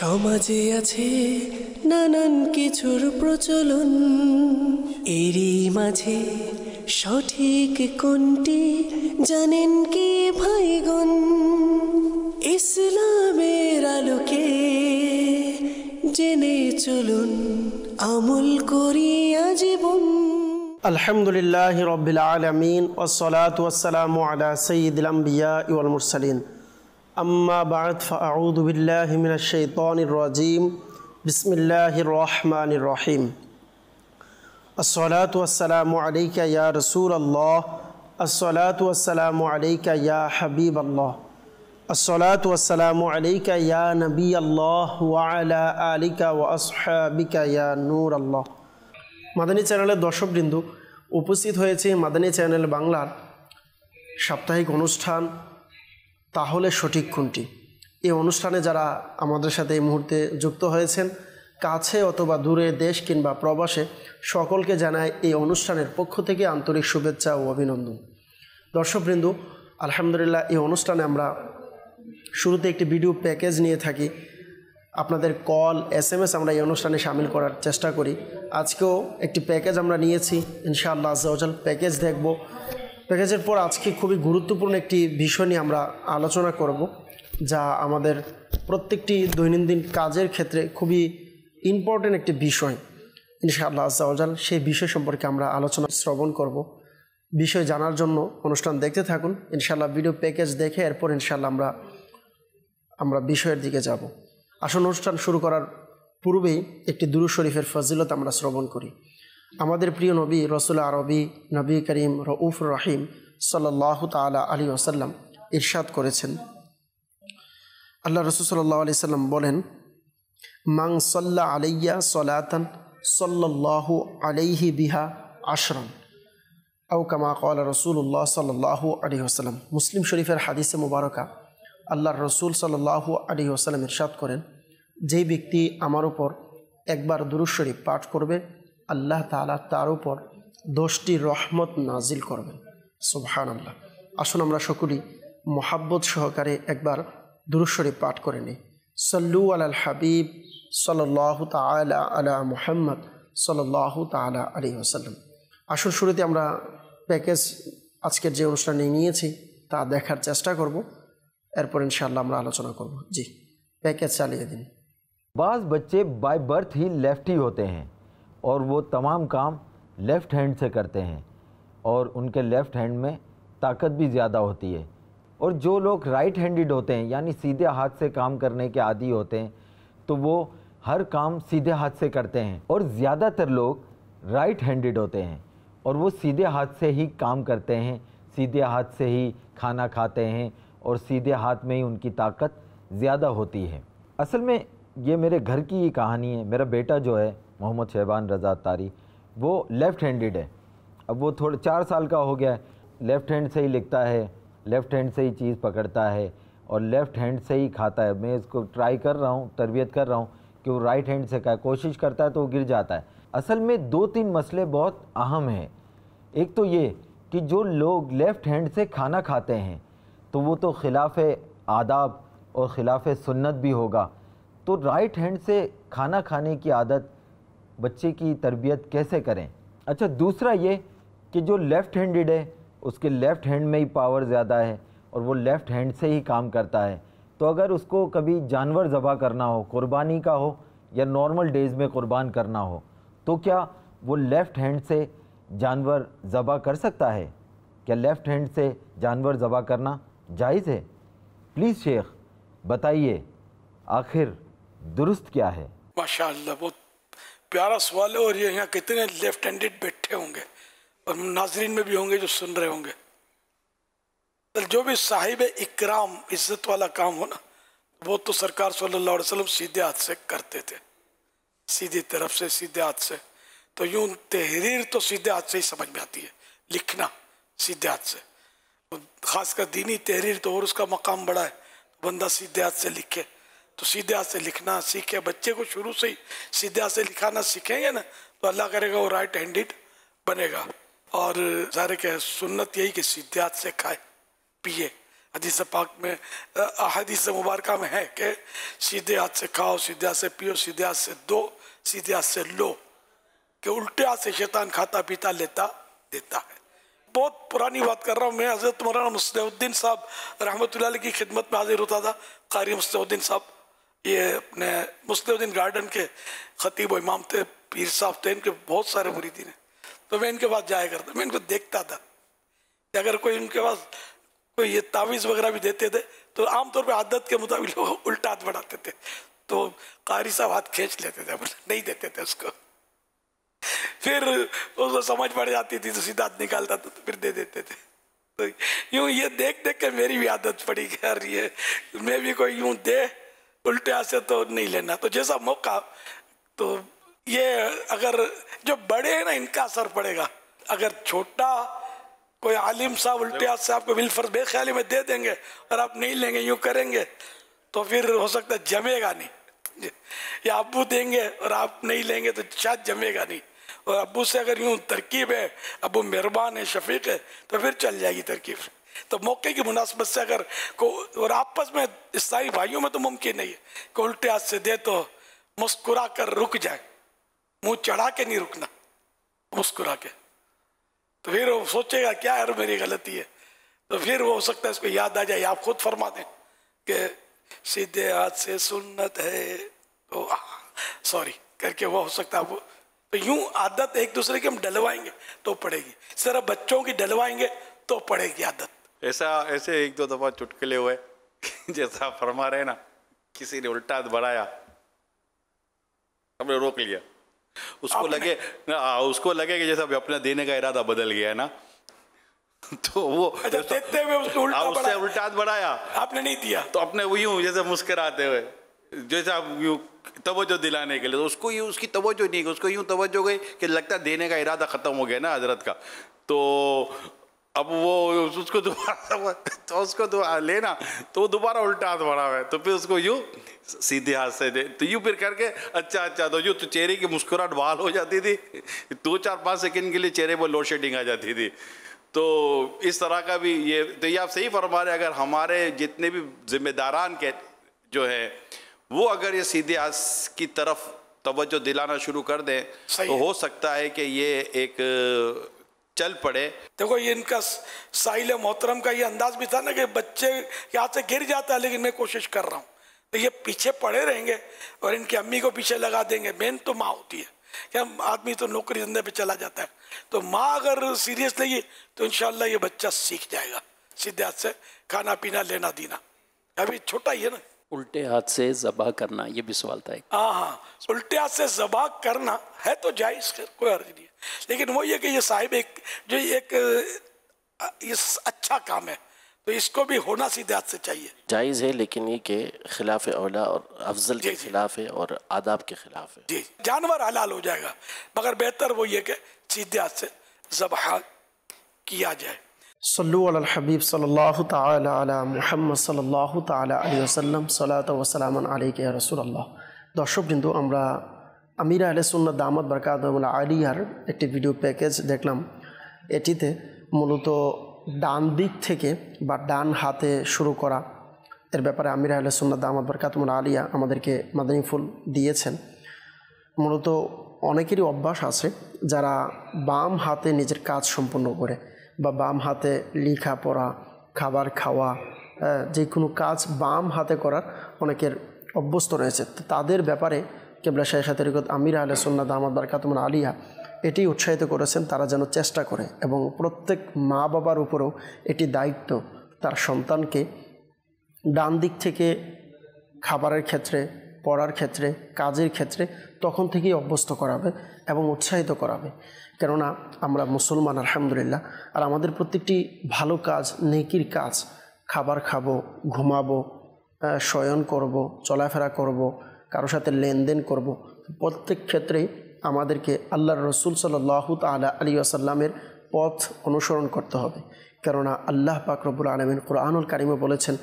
সমাজে আছে নানান কিছুর প্রচলন, এরই মাঝে সঠিক কোনটি জানেন কি ভাইগণ? ইসলামের আলোকে জেনে চলুন, আমল করি আজীবন। আলহামদুলিল্লাহি রাব্বিল আলামিন ওয়াসসালাতু ওয়াসসালামু আলা সাইয়্যিদিল আমবিয়া ওয়াল মুরসালিন। আম্মা বা'দ ফাআউযু বিল্লাহি মিনাশ শাইতানির রাজীম। বিসমিল্লাহির রহমানির রহিম। আসসালাতু ওয়াসসালামু আলাইকা ইয়া রাসূলাল্লাহ, আসসালাতু ওয়াসসালামু আলাইকা ইয়া হাবিবাল্লাহ, আসসালাতু ওয়াসসালামু আলাইকা ইয়া নবিয়াল্লাহ ওয়া আলা আলিকা ওয়া আসহাবিকা ইয়া নূরাল্লাহ। মাদানী চ্যানেলের দর্শকবৃন্দ, উপস্থিত হয়েছে মাদানী চ্যানেল বাংলার সাপ্তাহিক অনুষ্ঠান তাহলে সঠিক কোনটি। এই অনুষ্ঠানে যারা আমাদের সাথে এই মুহূর্তে যুক্ত হয়েছেন, কাছে অথবা দূরে, দেশ কিংবা প্রবাসে, সকলকে জানাই এই অনুষ্ঠানের পক্ষ থেকে আন্তরিক শুভেচ্ছা ও অভিনন্দন। দর্শকবৃন্দ, আলহামদুলিল্লাহ, এই অনুষ্ঠানে আমরা শুরুতে একটি ভিডিও প্যাকেজ নিয়ে থাকি। আপনাদের কল, SMS আমরা এই অনুষ্ঠানে শামিল করার চেষ্টা করি। আজকেও একটি প্যাকেজ আমরা নিয়েছি, ইনশাআল্লাহ আজ্জা ওয়া জাল প্যাকেজ দেখব। প্যাকেজের পর আজকে খুবই গুরুত্বপূর্ণ একটি বিষয় নিয়ে আমরা আলোচনা করব, যা আমাদের প্রত্যেকটি দৈনন্দিন কাজের ক্ষেত্রে খুবই ইম্পর্টেন্ট একটি বিষয়। ইনশাআল্লাহ আজ্জা ওয়া জাল সেই বিষয় সম্পর্কে আমরা আলোচনা শ্রবণ করব। বিষয় জানার জন্য অনুষ্ঠান দেখতে থাকুন। ইনশাআল্লাহ ভিডিও প্যাকেজ দেখে এরপর ইনশাআল্লাহ আমরা বিষয়ের দিকে যাব। আসল অনুষ্ঠান শুরু করার পূর্বেই একটি দুরূদ শরীফের ফজিলত আমরা শ্রবণ করি। আমাদের প্রিয় নবী রসুল আরবি নবী করিম রউফুর রহিম সাল্লাল্লাহু তাআলা আলাইহি ওয়াসাল্লাম ইরশাদ করেছেন, আল্লাহ রাসূল সাল্লাল্লাহু আলাইহি সাল্লাম বলেন, মান সাল্লা আলাইয়া সালাতান সাল্লাল্লাহু আলাইহি বিহা আশরান আও কামা ক্বালা রাসূলুল্লাহ সাল্লাল্লাহু আলাইহি ওয়াসাল্লাম। মুসলিম শরীফের হাদিসে মুবারকা আল্লাহর রসুল সাল্লাল্লাহু আলাইহি ওয়াসাল্লাম ইরশাদ করেন, যেই ব্যক্তি আমার উপর একবার দুরূদ শরীফ পাঠ করবে, আল্লাহ তাআলা তার উপর 10টি রহমত নাজিল করবেন। সুবহানাল্লাহ। আসুন আমরা সকলেই মোহাব্বত সহকারে একবার দুরূদ শরীফ পাঠ করে নিই। সাল্লু আলাল হাবিব সাল্লাল্লাহু তাআলা আলা মুহাম্মদ সাল্লাল্লাহু তাআলা আলাইহি ওয়াসাল্লাম। আসুন শুরুতে আমরা প্যাকেজ আজকের যে অনুষ্ঠানে নিয়েছি তা দেখার চেষ্টা করব, এরপর इंशाअल्लाह আমরা আলোচনা করব। জি, पैकेज চালিয়ে দিন। बाज़ बच्चे बाय बर्थ ही लेफ्टी होते हैं और वो तमाम काम लेफ़्ट हैंड से करते हैं और उनके लेफ़्ट हैंड में ताकत भी ज़्यादा होती है। और जो लोग राइट हैंडेड होते हैं, यानी सीधे हाथ से काम करने के आदी होते हैं, तो वो हर काम सीधे हाथ से करते हैं। और ज़्यादातर लोग राइट हैंडेड होते हैं और वो सीधे हाथ से ही काम करते हैं, सीधे हाथ से ही खाना खाते हैं और सीधे हाथ में ही उनकी ताकत ज़्यादा होती है। असल में ये मेरे घर की ही कहानी है। मेरा बेटा जो है मोहम्मद शहबान रज़ा तारी, वो लेफ़्ट हैंडेड है। अब वो 4 साल का हो गया है, लेफ़्ट हैंड से ही लिखता है, लेफ़्ट हैंड से ही चीज़ पकड़ता है और लेफ़्ट हैंड से ही खाता है। मैं इसको ट्राई कर रहा हूँ, तरबियत कर रहा हूँ कि वो राइट हैंड से खाए। कोशिश करता है तो वो गिर जाता है। असल में 2-3 मसले बहुत अहम हैं। एक तो ये कि जो लोग लेफ़्ट हैंड से खाना खाते हैं तो वो तो खिलाफ़ आदाब और खिलाफ़ सुन्नत भी होगा। तो राइट हैंड से खाना खाने की आदत बच्चे की तरबियत कैसे करें? अच्छा, दूसरा ये कि जो लेफ़्ट हैंडेड है उसके लेफ़्ट हैंड में ही पावर ज़्यादा है और वो लेफ़्ट हैंड से ही काम करता है। तो अगर उसको कभी जानवर ज़बह करना हो, कुर्बानी का हो या नॉर्मल डेज़ में कुर्बान करना हो, तो क्या वो लेफ़्ट हैंड से जानवर ज़बह कर सकता है? क्या लेफ़्ट हैंड से जानवर ज़बह करना जायज़ है? प्लीज़ शेख बताइए, आखिर दुरुस्त क्या है? माशाअल्लाह, बहुत प्यारा सवाल है। और ये यहाँ कितने लेफ्ट हैंडेड बैठे होंगे और नाजरीन में भी होंगे जो सुन रहे होंगे। जो भी साहिब इकराम, इज्जत वाला काम हो ना, वो तो सरकार सल्लल्लाहु अलैहि वसल्लम सीधे हाथ से करते थे, सीधी तरफ से, सीधे हाथ से। तो यूं तहरीर तो सीधे हाथ से ही समझ में आती है, लिखना सीधे हाथ से, खासकर दीनी तहरीर तो और उसका मकाम बड़ा है। बंदा सीधे हाथ से लिखे तो सीधे हाथ से लिखना सीखे। बच्चे को शुरू से ही सीधे हाथ से लिखाना सीखेंगे ना, तो अल्लाह करेगा वो राइट हैंडेड बनेगा। और ज़ाहिर है कि सुन्नत यही कि सीधे हाथ से खाए पिए, हदीस पाक में हदीस मुबारका में है कि सीधे हाथ से खाओ, सीधे हाथ से पियो, सीधे हाथ से दो, सीधे हाथ से लो, कि उल्टे हाथ से शैतान खाता पीता लेता देता है। बहुत पुरानी बात कर रहा हूँ मैं। हज़रत मौलाना मुस्लिहुद्दीन साहब रहमतुल्लाह अलैह की खिदमत में हाजिर होता था। कारी मुस्लिहुद्दीन साहब ये अपने मुस्लिहुद्दीन गार्डन के खतीब व इमाम थे, पीर साहब थे, इनके बहुत सारे मुरीदीन हैं। तो मैं इनके पास जाया करता, मैं इनको देखता था कि अगर कोई इनके पास कोई ये तावीज़ वगैरह भी देते थे तो आमतौर पे आदत के मुताबिक लोग उल्टा हाथ बढ़ाते थे, तो कारी साहब हाथ खींच लेते थे, नहीं देते थे उसको। फिर उसको समझ पड़ जाती थी तो सीधा हाथ निकालता था तो फिर दे देते थे। तो यूं ये देख देख के मेरी भी आदत पड़ी कि यार ये मैं भी कोई यूं दे उल्टे हाथ से तो नहीं लेना। तो जैसा मौका, तो ये अगर जो बड़े हैं ना इनका असर पड़ेगा। अगर छोटा कोई आलिम साहब उल्टे हाथ से आपको बिलफर्ज बेख्याली में दे देंगे और आप नहीं लेंगे, यूं करेंगे, तो फिर हो सकता है जमेगा नहीं। या अब्बू देंगे और आप नहीं लेंगे तो शायद जमेगा नहीं। और अब्बू से अगर यूं तरकीब है, अब्बू मेहरबान है, शफीक है, तो फिर चल जाएगी तरकीब। तो मौके की मुनासिबत से अगर को, और आपस में ईसाई भाइयों में तो मुमकिन नहीं है कि उल्टे हाथ से दे तो मुस्कुरा कर रुक जाए, मुंह चढ़ा के नहीं रुकना, मुस्कुरा के। तो फिर वो सोचेगा क्या यार मेरी गलती है, तो फिर वो हो सकता है इसको याद आ जाए, आप खुद फरमा दें कि सीधे हाथ से सुन्नत है, तो सॉरी करके वो हो सकता है। तो यूं आदत एक दूसरे की हम डलवाएंगे तो पड़ेगी, सिर्फ बच्चों की डलवाएंगे तो पड़ेगी आदत। ऐसे एक दो दफा चुटकुले हुए जैसा फरमा रहे ना, किसी ने उल्टा हाथ बढ़ाया, हमने रोक लिया, उसको लगे कि जैसा अपना देने का इरादा बदल गया है ना, तो वो देते हुए उसने उल्टा हाथ बढ़ाया, आपने नहीं दिया, तो अपने वो यूं जैसे मुस्कुराते हुए जैसा यूं तवज्जो दिलाने के लिए, तो उसको यूं उसकी तवज्जो नहीं, उसको यूं तवज्जो गई कि लगता है देने का इरादा खत्म हो गया ना हजरत का। तो अब वो उसको दोबारा लेना, तो वो दोबारा उल्टा हाथ बढ़ा हुआ है, तो फिर उसको यूं सीधे हाथ से दे, तो यूं फिर करके अच्छा तो यूं तो चेहरे की मुस्कुराहट बहाल हो जाती थी, 2-4-5 सेकंड के लिए चेहरे पर लोड शेडिंग आ जाती थी। तो इस तरह का भी ये आप सही फरमा रहे, अगर हमारे जितने भी जिम्मेदारान के जो है वो अगर ये सीधे हाथ की तरफ तवज्जो दिलाना शुरू कर दें तो हो सकता है कि ये एक चल पड़े। देखो ये इनका साहिल मोहतरम का ये अंदाज भी था ना कि बच्चे के हाथ से गिर जाता है, लेकिन मैं कोशिश कर रहा हूँ, तो ये पीछे पड़े रहेंगे और इनकी अम्मी को पीछे लगा देंगे। मेन तो माँ होती है, क्या आदमी तो नौकरी धंधे पे चला जाता है, तो माँ अगर सीरियस लेगी तो इंशाल्लाह ये बच्चा सीख जाएगा सीधे हाथ से खाना पीना लेना देना। अभी छोटा ही है ना। उल्टे हाथ से ज़बह करना, ये भी सवाल था। हाँ, उल्टे हाथ से ज़बह करना है तो जायज़, कोई अर्ज नहीं है, लेकिन वो ये कि ये साहिब एक अच्छा काम है, तो इसको भी होना सीधे हाथ से चाहिए। जायज़ है, लेकिन ये के खिलाफ औला और अफजल के खिलाफ है और आदाब के खिलाफ है। जी, जानवर हलाल हो जाएगा, मगर बेहतर वो ये कि सीधे हाथ से ज़बह किया जाए। सल्लु अलल हबीब सल्लल्लाहु ताला अला मुहम्मद सल्लल्लाहु ताला अलैहि वसल्लम सलात व सलामान अलैका या রাসূলুল্লাহ। দর্শকবৃন্দ, আমরা আমিরা আহলে সুন্নাত দামাত বারাকাতুহুল আলিয়ার একটি ভিডিও প্যাকেজ দেখলাম। এটিতে মূলত ডান দিক থেকে বা ডান হাতে শুরু করা এর ব্যাপারে আমিরা আহলে সুন্নাত দামাত বারাকাতুহুল আলিয়া আমাদেরকে মাদানী ফুল দিয়েছেন। মূলত অনেকেরই অভ্যাস আছে যারা বাম হাতে নিজের কাজ সম্পন্ন করে বা বাম হাতে লেখা পড়া, খাবার খাওয়া, যে কোনো কাজ বাম হাতে করার অনেকের অভ্যস্ত রয়েছে। তো তাদের ব্যাপারে কেবলা শাইখে তরিকত আমিরা আহলে সুন্নাত দামাত বারাকাতুহুল আলিয়া এটি উৎসাহিত করেছেন তারা যেন চেষ্টা করে, এবং প্রত্যেক মা বাবার উপরেও এটি দায়িত্ব তার সন্তানকে ডান দিক থেকে খাবারের ক্ষেত্রে, পড়ার ক্ষেত্রে, কাজের ক্ষেত্রে তখন থেকেই অভ্যস্ত করাবে এবং উৎসাহিত করাবে। কেননা আমরা মুসলমান আলহামদুলিল্লাহ, আর আমাদের প্রত্যেকটি ভালো কাজ, নেকির কাজ, খাবার খাবো, ঘুমাবো, শয়ন করব, চলাফেরা করব, কারোর সাথে লেনদেন করব, প্রত্যেক ক্ষেত্রেই আমাদেরকে আল্লাহর রসুল সাল্লাল্লাহু তাআলা আলাইহি ওয়াসাল্লামের পথ অনুসরণ করতে হবে। কেননা আল্লাহ পাক রব্বুল আলামিন কুরআনুল কারিমে বলেছেন,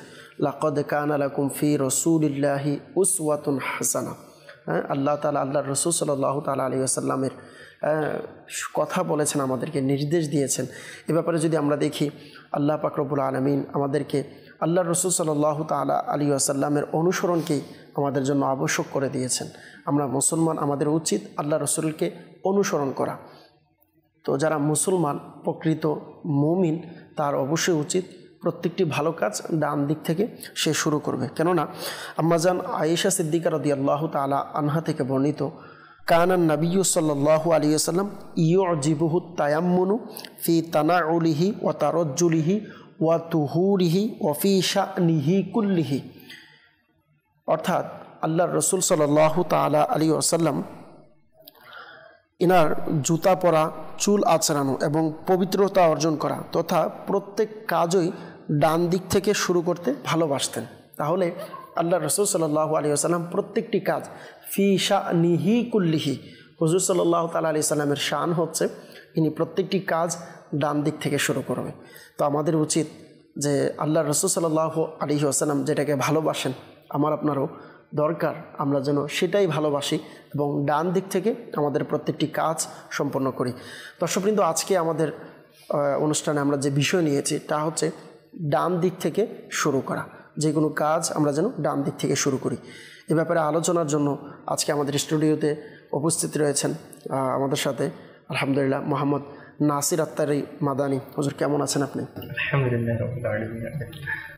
লাকাদ কানা লাকুম ফি রাসূলিল্লাহি উসওয়াতুন হাসানা। আল্লাহ তাআলা আল্লাহর রসুল সাল্লাল্লাহু তাআলা আলাইহি ওয়াসাল্লামের কথা বলেছেন, আমাদেরকে নির্দেশ দিয়েছেন। এ ব্যাপারে যদি আমরা দেখি, আল্লাহ পাক রব্বুল আলামিন আমাদেরকে আল্লাহ রসুল সাল্লাল্লাহু তাআলা আলাইহি ওয়াসাল্লামের অনুসরণকেই আমাদের জন্য আবশ্যক করে দিয়েছেন। আমরা মুসলমান, আমাদের উচিত আল্লাহ রসুলকে অনুসরণ করা। তো যারা মুসলমান, প্রকৃত মুমিন, তার অবশ্যই উচিত প্রত্যেকটি ভালো কাজ ডান দিক থেকে সে শুরু করবে। কেননা আম্মাজান আয়েশা সিদ্দিকা রাদিয়াল্লাহু তাআলা আনহা থেকে বর্ণিত, কানান নবিয়্যু সাল্লাল্লাহু আলাইহি ওয়াসাল্লাম ইউজিবুহু তায়াম্মুনু ফি তানাউলিহি ওয়া তারাজ্জুলিহি ওয়া তুহুরিহি ওয়া ফি শানিহি কুল্লিহি। অর্থাৎ আল্লাহর রসুল সাল্লাল্লাহু তাআলা আলাইহি ওয়াসাল্লাম ইনার জুতা পরা, চুল আঁচড়ানো এবং পবিত্রতা অর্জন করা তথা প্রত্যেক কাজই ডান দিক থেকে শুরু করতে ভালোবাসতেন। তাহলে আল্লাহ রসুল সাল্লাল্লাহু আলাইহি ওয়াসাল্লাম প্রত্যেকটি কাজ ফি শানিহি কুল্লিহি, হুজুর সাল্লাল্লাহু তাআলা আলাইহি সাল্লামের শান হচ্ছে ইনি প্রত্যেকটি কাজ ডান দিক থেকে শুরু করবে। তো আমাদের উচিত যে আল্লাহ রসুল সাল্লাল্লাহু আলাইহি ওয়াসাল্লাম যেটাকে ভালোবাসেন, আমার আপনারও দরকার আমরা যেন সেটাই ভালোবাসি এবং ডান দিক থেকে আমাদের প্রত্যেকটি কাজ সম্পন্ন করি। দর্শকবৃন্দ, আজকে আমাদের অনুষ্ঠানে আমরা যে বিষয় নিয়েছি তা হচ্ছে ডান দিক থেকে শুরু করা। যে কোনো কাজ আমরা যেন ডান দিক থেকে শুরু করি। এ ব্যাপারে আলোচনার জন্য আজকে আমাদের স্টুডিওতে উপস্থিত রয়েছেন আমাদের সাথে আলহামদুলিল্লাহ মোহাম্মদ নাসির আত্তারি মাদানী। হুজুর, কেমন আছেন আপনি? আলহামদুলিল্লাহ রাব্বিল আলামিন।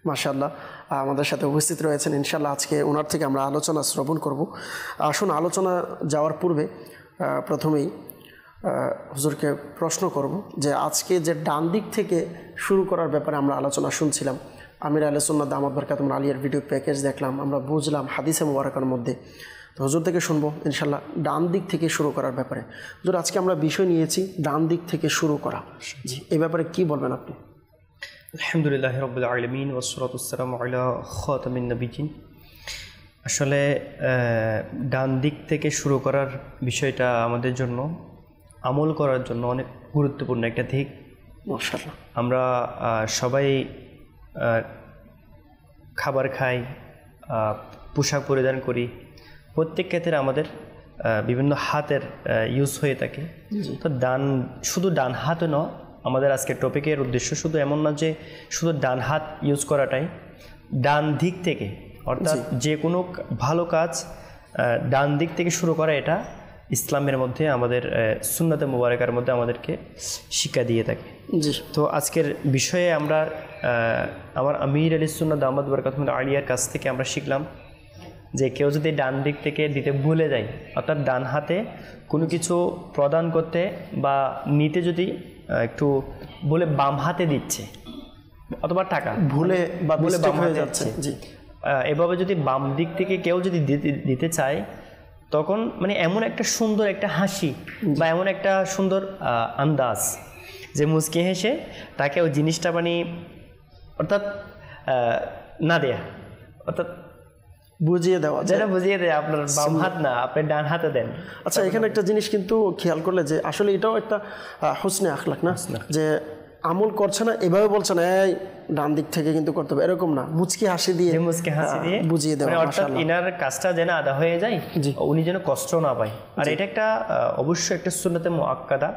মাশাআল্লাহ, আমাদের সাথে উপস্থিত রয়েছেন। ইনশাআল্লাহ আজকে ওনার থেকে আমরা আলোচনা শ্রবণ করব। আসুন, আলোচনা যাওয়ার পূর্বে প্রথমেই হুজুরকে প্রশ্ন করব যে আজকে যে ডান দিক থেকে শুরু করার ব্যাপারে আমরা আলোচনা শুনছিলাম, আমির আহলে সুন্নাত দামাত বারকাতুহুম আলিয়ার ভিডিও প্যাকেজ দেখলাম, আমরা বুঝলাম হাদিসে মুবারাকার মধ্যে। তো হুজুর থেকে শুনবো ইনশাআল্লাহ ডান দিক থেকে শুরু করার ব্যাপারে। হুজুর, আজকে আমরা বিষয় নিয়েছি ডান দিক থেকে শুরু করা। জি, এই ব্যাপারে কি বলবেন আপনি? আলহামদুলিল্লাহ রাব্বিল আলামিন ওয়াসসালাতু ওয়াসসালামু আলা খাতামিন নবিয়্যিন। আসলে ডান দিক থেকে শুরু করার বিষয়টা আমাদের জন্য, আমল করার জন্য অনেক গুরুত্বপূর্ণ একটা দিক। মাশাআল্লাহ, আমরা সবাই খাবার খাই, পোশাক পরিধান করি, প্রত্যেক ক্ষেত্রে আমাদের বিভিন্ন হাতের ইউজ হয়ে থাকে। তো শুধু ডান হাতে নয়, আমাদের আজকের টপিকের উদ্দেশ্য শুধু এমন না যে শুধু ডান হাত ইউজ করাটাই, ডান দিক থেকে, অর্থাৎ যে কোনো ভালো কাজ ডান দিক থেকে শুরু করা, এটা ইসলামের মধ্যে আমাদের সুন্নতে মুবারাকার মধ্যে আমাদেরকে শিক্ষা দিয়ে থাকে। তো আজকের বিষয়ে আমরা আমার আমির আলী সুন্নাত দামাত বারকাতুহুম আলিয়ার কাছ থেকে আমরা শিখলাম যে কেউ যদি ডান দিক থেকে দিতে ভুলে যায়, অর্থাৎ ডান হাতে কোনো কিছু প্রদান করতে বা নিতে যদি একটু বলে বাম হাতে দিচ্ছে, অথবা টাকা ভুলে বা বলে বাম হয়ে হাতে যাচ্ছে, এভাবে যদি বাম দিক থেকে কেউ যদি দিতে চায়, তখন মানে এমন একটা সুন্দর একটা হাসি বা এমন একটা সুন্দর আন্দাজ যে মুচকি হেসে তাকে ওই জিনিসটা মানে অর্থাৎ না দেয়া, অর্থাৎ বুঝিয়ে দেওয়া, যেটা বুঝিয়ে দেয় আপনার বাম হাত না, আপনি ডান হাতে দেন। আচ্ছা, এখানে একটা জিনিস কিন্তু খেয়াল করলে যে আসলে এটাও একটা হুসনে আখলাক না, যে আমল করছে না এভাবে বলছে না এই ডান দিক থেকে কিন্তু করতে হবে, এরকম না, মুচকি হাসি দিয়ে বুঝিয়ে দেওয়া। অর্থাৎ ইনার কাজটা যেন আদা হয়ে যায়, উনি যেন কষ্ট না পায়। আর এটা একটা অবশ্যই একটা সুন্নতে মুআক্কাদা।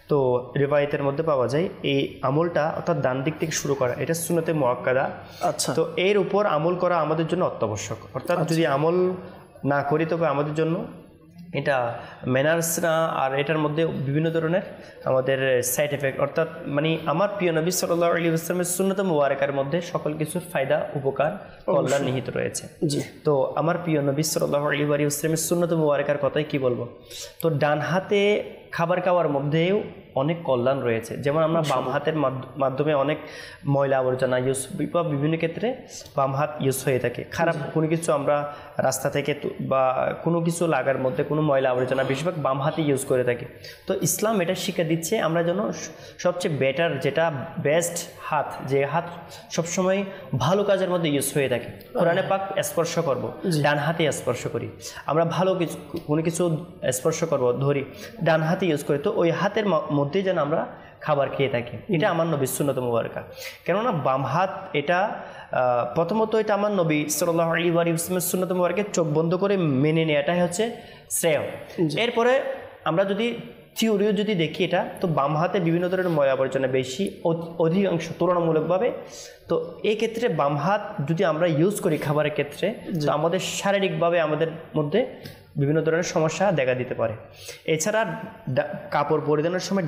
তো রিওয়ায়াতের মধ্যে পাওয়া যায় এই আমলটা, অর্থাৎ ডান দিক থেকে শুরু করা, এটা সুন্নতে মুআক্কাদা। আচ্ছা, তো এর উপর আমল করা আমাদের জন্য অত্যাবশ্যক। অর্থাৎ যদি আমল না করি তবে আমাদের জন্য এটা ম্যানার্স না, আর এটার মধ্যে বিভিন্ন ধরনের আমাদের সাইড এফেক্ট, অর্থাৎ মানে আমার প্রিয় নবী সাল্লাল্লাহু আলাইহি ওয়াসাল্লামের সুন্নাতে মুবারাকার মধ্যে সকল কিছুর ফায়দা, উপকার, কল্যাণ নিহিত রয়েছে। তো আমার প্রিয় নবী সাল্লাল্লাহু আলাইহি ওয়াসাল্লামের সুন্নাতে মুবারাকার কথাই কি বলবো। তো ডান হাতে খাবার খাওয়ার মধ্যেও অনেক কল্যাণ রয়েছে। যেমন আমরা বাম হাতের মাধ্যমে অনেক ময়লা আবর্জনা ইউজ বা বিভিন্ন ক্ষেত্রে বাম হাত ইউজ হয়ে থাকে। খারাপ কোনো কিছু আমরা রাস্তা থেকে বা কোনো কিছু লাগার মধ্যে কোনো ময়লা আবর্জনা বেশিরভাগ বাম হাতে ইউজ করে থাকি। তো ইসলাম এটা শিক্ষা দিচ্ছে আমরা যেন সবচেয়ে বেটার, যেটা বেস্ট হাত, যে হাত সবসময় ভালো কাজের মধ্যে ইউজ হয়ে থাকে। কোরআনে পাক স্পর্শ করব, ডান হাতে স্পর্শ করি। আমরা ভালো কিছু কোনো কিছু স্পর্শ করব, ধরি, ডান হাতে ইউজ করি। তো ওই হাতের মধ্যেই যেন আমরা খাবার খেয়ে থাকি। এটা আমার নবীর সুন্নাত মুবারাকা। কেননা বাম হাত এটা প্রথমত এটা আমার নবী সাল্লাল্লাহু আলাইহি ওয়াসাল্লামের সুন্নাত মুবারাকে চোখ বন্ধ করে মেনে নেওয়াটাই হচ্ছে শ্রেয়। এরপরে আমরা যদি থিওরিও যদি দেখি এটা, তো বাম হাতে বিভিন্ন ধরনের ময়লা আবর্জনা বেশি, অধিকাংশ তুলনামূলকভাবে। তো এই ক্ষেত্রে বাম হাত যদি আমরা ইউজ করি খাবারের ক্ষেত্রে, তো আমাদের শারীরিকভাবে আমাদের মধ্যে বিভিন্ন ধরনের সমস্যা দেখা দিতে পারে। এছাড়া কাপড় পরিধানের সময়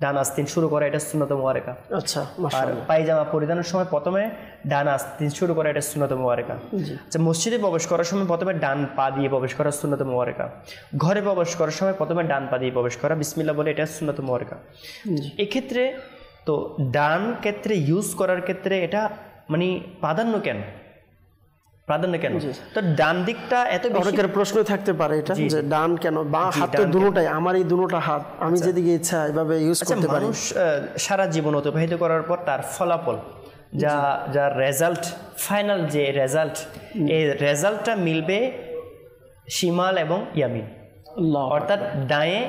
ডান আস্তিন শুরু করা, এটা সুন্নত মুবারাকা। আচ্ছা, আর পায়জামা পরিধানের সময় প্রথমে ডান আস্তিন শুরু করা, এটা সুন্নত মুবারাকা। আচ্ছা, মসজিদে প্রবেশ করার সময় প্রথমে ডান পা দিয়ে প্রবেশ করা, সুন্নত মুবারাকা। ঘরে প্রবেশ করার সময় প্রথমে ডান পা দিয়ে প্রবেশ করা, বিসমিল্লাহ বলে, এটা সুন্নত মুবারাকা। এক্ষেত্রে তো ডান ক্ষেত্রে ইউজ করার ক্ষেত্রে এটা মানে প্রাধান্য কেন? তো ডান দিকটা এত বেশি অনেকের প্রশ্ন থাকতে পারে এটা, যে ডান কেন, বা হাত তো দুটোটাই, আমার এই দুটোটা হাত, আমি যেদিকে ইচ্ছা এভাবে ইউজ করতে পারি। মানুষ সারা জীবন অতিবাহিত করার পর তার ফলাফল যা রেজাল্ট, ফাইনাল যে রেজাল্ট, এই রেজাল্টটা মিলবে শিমাল এবং ইয়ামিন, অর্থাৎ ডায়ে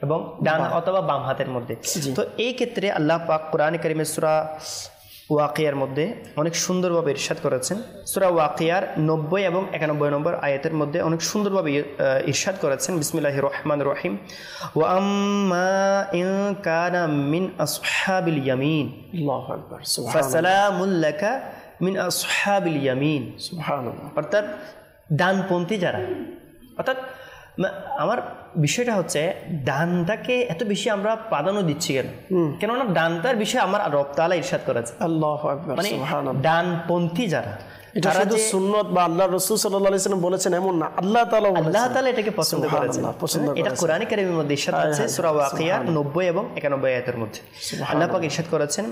এবং ডান অথবা বাম হাতের মধ্যে। তো এই ক্ষেত্রে আল্লাহ পাক কোরআন কারীমের সূরা ওয়াকিয়ার মধ্যে অনেক সুন্দরভাবে ইরশাদ করেছেন। সূরা ওয়াকিয়ার 90 এবং 91 নম্বর আয়াতের মধ্যে অনেক সুন্দরভাবে ইরশাদ করেছেন, বিসমিল্লাহির রহমানির রহিম, ওয়া আম্মা ইন কানা মিন আসহাবিল ইয়ামিন, আল্লাহু আকবার, ফাসালামুল লাকা মিন আসহাবিল ইয়ামিন, সুবহানাল্লাহ। অর্থাৎ ডানপন্থী যারা, অর্থাৎ আমার বিষয়টা হচ্ছে ডানটাকে এত বেশি আমরা প্রাধান্য দিচ্ছি কেন? কেননা ডানটার বিষয়ে আমার রব তাআলা ইরশাদ করেছে, আল্লাহু আকবার, মানে ডানপন্থী যারা, এটা শুধু সুন্নাত বা আল্লাহর রাসূল সাল্লাল্লাহু আলাইহি ওয়াসাল্লাম বলেছেন এমন না, আল্লাহ তাআলা এটাকে পছন্দ করেছেন। এটা কোরআনে কারীমের মধ্যে ইরশাদ আছে সূরা ওয়াকিয়ার 90 এবং 91 আয়াতের মধ্যে আল্লাহ পাক ইরশাদ করেছেন,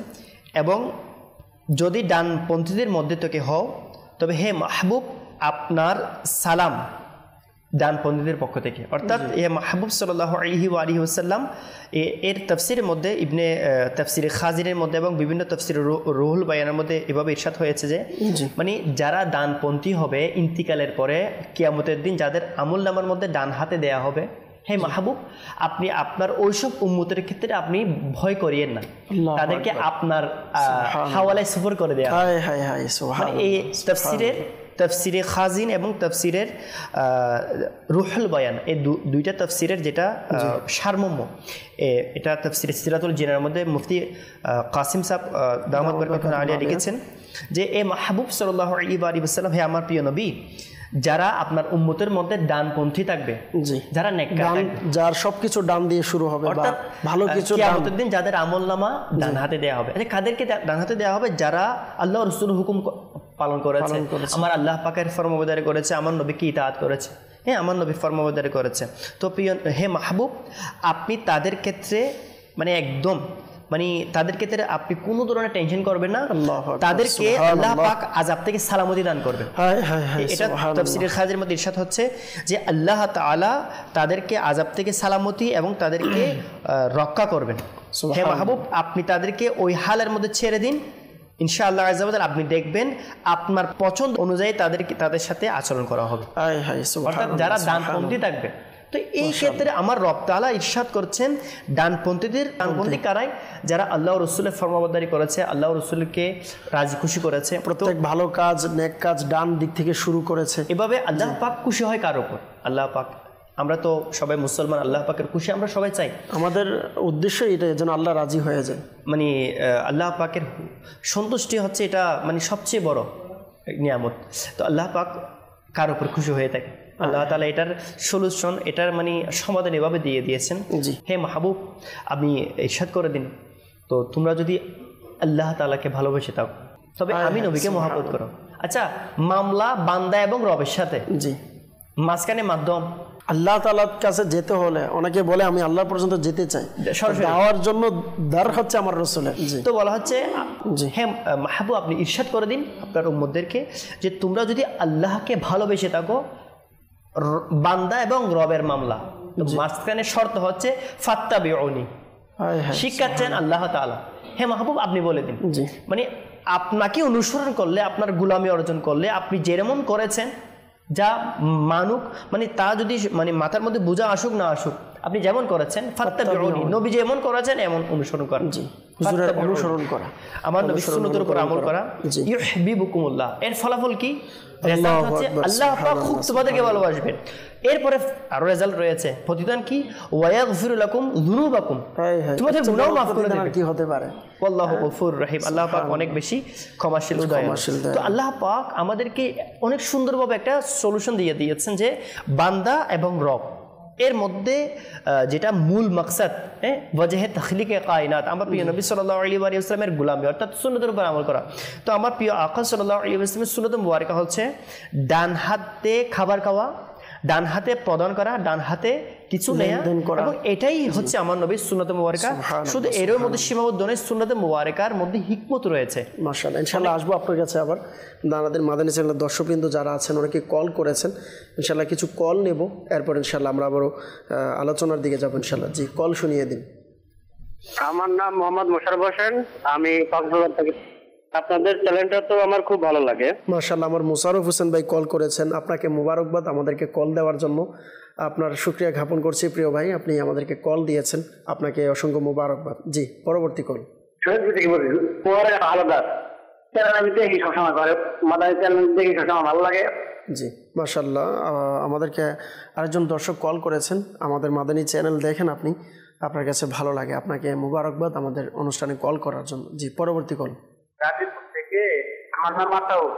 এবং যদি ডানপন্থীদের মধ্যে থেকে হও, তবে হে মাহবুব আপনার সালাম ডানপন্থীদের পক্ষ থেকে। অর্থাৎ এ মাহবুব সাল্লাল্লাহু আলাইহি ওয়া আলিহি ওয়াসাল্লাম এর তাফসীরের মধ্যে ইবনে তাফসীরে খাজিনের মধ্যে এবং বিভিন্ন তাফসীর রুহুল বায়ানের মধ্যে এভাবে ইরশাদ হয়েছে যে মানে যারা ডানপন্থী হবে ইন্তিকালের পরে কিয়ামতের দিন, যাদের আমলনামার মধ্যে ডান হাতে দেয়া হবে, হে মাহবুব আপনি আপনার ওইসব উম্মতের ক্ষেত্রে আপনি ভয় করিয়েন না, তাদেরকে আপনার হাওয়ালায় সুফর করে দেয়া হবে। এই তাফসিরে খাজিন এবং তাফসিরের রুহুল বায়ান, এই দুইটা তাফসিরের যেটা সারমর্ম, এটা তাফসিরে সিরাতুল জিনের মধ্যে মুফতি কাসিম সাহেব দামাত বরকাতুহু আলিয়া লিখেছেন যে এ মাহবুব সাল্লাল্লাহু আলাইহি ওয়া সাল্লাম, হে আমার প্রিয় নবী, যারা আপনার উম্মতের মধ্যে ডানপন্থী থাকবে, যারা নেককার, যার সবকিছু ডান দিয়ে শুরু হবে, বা ভালো কিছু কিয়ামতের দিন যাদের আমলনামা ডান হাতে দেয়া হবে। আচ্ছা, কাদেরকে ডান হাতে দেয়া হবে? যারা আল্লাহ ও রাসূলের হুকুম পালন করেছে, আমার আল্লাহ পাকের ফরমাবরদারি করেছে, আমার নবীকে ইতাআত করেছে, হ্যাঁ আমার নবী ফরমাবরদারি করেছে। তো প্রিয় হে মাহবুব, আপনি তাদের ক্ষেত্রে মানে একদম মানে তাদের ক্ষেত্রে আপনি কোনো ধরনের টেনশন করবেন না, তাদেরকে আল্লাহ পাক আযাব থেকে সালামতি দান করবেন। এটা তাফসীরের খাজির মধ্যে ইরশাদ হচ্ছে যে আল্লাহ তাআলা তাদেরকে আযাব থেকে সালামতি এবং তাদেরকে রক্ষা করবেন। হে মাহবুব আপনি তাদেরকে ওই হালের মধ্যে ছেড়ে দিন, ইনশাআল্লাহ আযza ওয়া জাল্লা আপনি দেখবেন আপনার পছন্দ অনুযায়ী তাদের সাথে আচরণ করা হবে, অর্থাৎ যারা ডানপন্থী থাকবে। তো এই ক্ষেত্রে আমার রব তাআলা ইরশাদ করছেন ডানপন্থী কারাই? যারা আল্লাহ ও রাসূলের ফরমাবরদারি করেছে, আল্লাহ ও রাসূলকে রাজি খুশি করেছে, প্রত্যেক ভালো কাজ নেক কাজ ডান দিক থেকে শুরু করেছে। এভাবে আল্লাহ পাক খুশি হয় কার উপর? আল্লাহ পাক। আমরা তো সবাই মুসলমান, আল্লাহ পাকের খুশি আমরা সবাই চাই, আমাদের উদ্দেশ্য এটা যেন আল্লাহ রাজি হয়ে যায়, মানে আল্লাহ পাকের সন্তুষ্টি হচ্ছে এটা মানে সবচেয়ে বড় নিয়ামত। তো আল্লাহ পাক কার উপর খুশি হয়ে থাকে, আল্লাহ তাআলা এটার সলিউশন, এটার মানে সমাধান এভাবে দিয়ে দিয়েছেন। হে মাহবুব আপনি ইরশাদ করে দিন, তো তোমরা যদি আল্লাহ তাআলাকে ভালোবেসে থাকো তবে আমি নবীকে মহব্বত করো। আচ্ছা, মামলা বান্দা এবং রবের সাথে, মাঝখানে মাধ্যম আল্লাহ তাআলার কাছে যেতে হলে অনেকে বলে আমি আল্লাহ পর্যন্ত যেতে চাই, যাওয়ার জন্য দ্বার হচ্ছে আমার রাসূলের। তো বলা হচ্ছে হে মাহবুব আপনি ইরশাদ করে দিন আপনার উম্মতদেরকে যে তোমরা যদি আল্লাহকে ভালোবেসে থাকো, বান্দা এবং রবের মামলা, মাঝখানে শর্ত হচ্ছে ফাত্তাবিউনি, শিক্ষাচ্ছেন আল্লাহ তাআলা। হে মাহবুব আপনি বলে দিন, মানে আপনাকে অনুসরণ করলে, আপনার গোলামি অর্জন করলে, আপনি যেমন করেছেন যা মানুক, মানে তা যদি মানে মাথার মধ্যে বোঝা আসুক না আসুক, আপনি যেমন করেছেন ফাত্তাবিউনি, নবী যেমন করেছেন এমন অনুসরণ করেন। হুজুরের অনুসরণ করা, আমার নবীর সুন্নতের উপর আমল করা। ইউহিব্বুকুমুল্লাহ, এর ফলাফল কি? রেজাল্ট হচ্ছে আল্লাহ পাক খুব তোমাদেরকে ভালোবাসবেন। এরপরে আরো রেজাল্ট রয়েছে, প্রতিদান কি? ওয়ায়াগফিরু লাকুম যুনুবাকুম, তোমাদের গুনাহ maaf করে দেবেন। কি হতে পারে? আল্লাহু গফুরুর রহিম, আল্লাহ পাক অনেক বেশি ক্ষমাশীল দয়ালু। তো আল্লাহ পাক আমাদেরকে অনেক সুন্দরভাবে একটা সলিউশন দিয়ে দিয়েছেন যে বান্দা এবং রব এর মধ্যে যেটা মূল মাকসাদ ওয়াজহে তাখলিকে কায়নাত, আমার প্রিয় নবী সাল্লাল্লাহু আলাইহি ওয়া সাল্লামের গোলামি অর্থাৎ সুন্নতের উপর আমল করা। তো আমার প্রিয় আকা সাল্লাল্লাহু আলাইহি ওয়া সাল্লামের সুন্নত মুবারাকা হচ্ছে ডান হাতে খাবার খাওয়া, ডান হাতে প্রদান করা, ডান হাতে কিছু নেয়া, এবং এটাই হচ্ছে আমার নবীর সুন্নত মুবারাকা। শুধু এর মধ্যে সীমাবদ্ধ নয়, সুন্নত মুবারাকার মধ্যে হিকমত রয়েছে। মাশাআল্লাহ, ইনশাআল্লাহ আসবো আপনার কাছে আবার। আমাদের মাদানী চ্যানেলের দর্শকবৃন্দ যারা আছেন অনেকে কল করেছেন, ইনশাআল্লাহ কিছু কল নেব, এরপর ইনশাআল্লাহ আমরা আবারও আলোচনার দিকে যাবো ইনশাআল্লাহ। জি, কল শুনিয়ে দিন। আমার নাম মোহাম্মদ মোশাররফ হোসেন, আমি কক্সবাজার থেকে। আপনাদের চ্যানেলটা তো আমার খুব ভালো লাগে। মাশাআল্লাহ, আমার মোশাররফ হোসেন ভাই কল করেছেন, আপনাকে মোবারকবাদ আমাদেরকে কল দেওয়ার জন্য। আপনার শুকরিয়া জ্ঞাপন করছি প্রিয় ভাই, আপনি আমাদেরকে কল দিয়েছেন, আপনাকে অসংখ্য মোবারকবাদ। জি, পরবর্তী কল। আলাদা আমি দেখি সবসময় মাদানী চ্যানেল দেখি সবসময় ভালো লাগে। জি মাশাআল্লাহ, আমাদেরকে আরেকজন দর্শক কল করেছেন, আমাদের মাদানী চ্যানেল দেখেন আপনি, আপনার কাছে ভালো লাগে, আপনাকে মোবারকবাদ আমাদের অনুষ্ঠানে কল করার জন্য। জি, পরবর্তী কল। গাজীপুর থেকে আমার নাম আতাউল।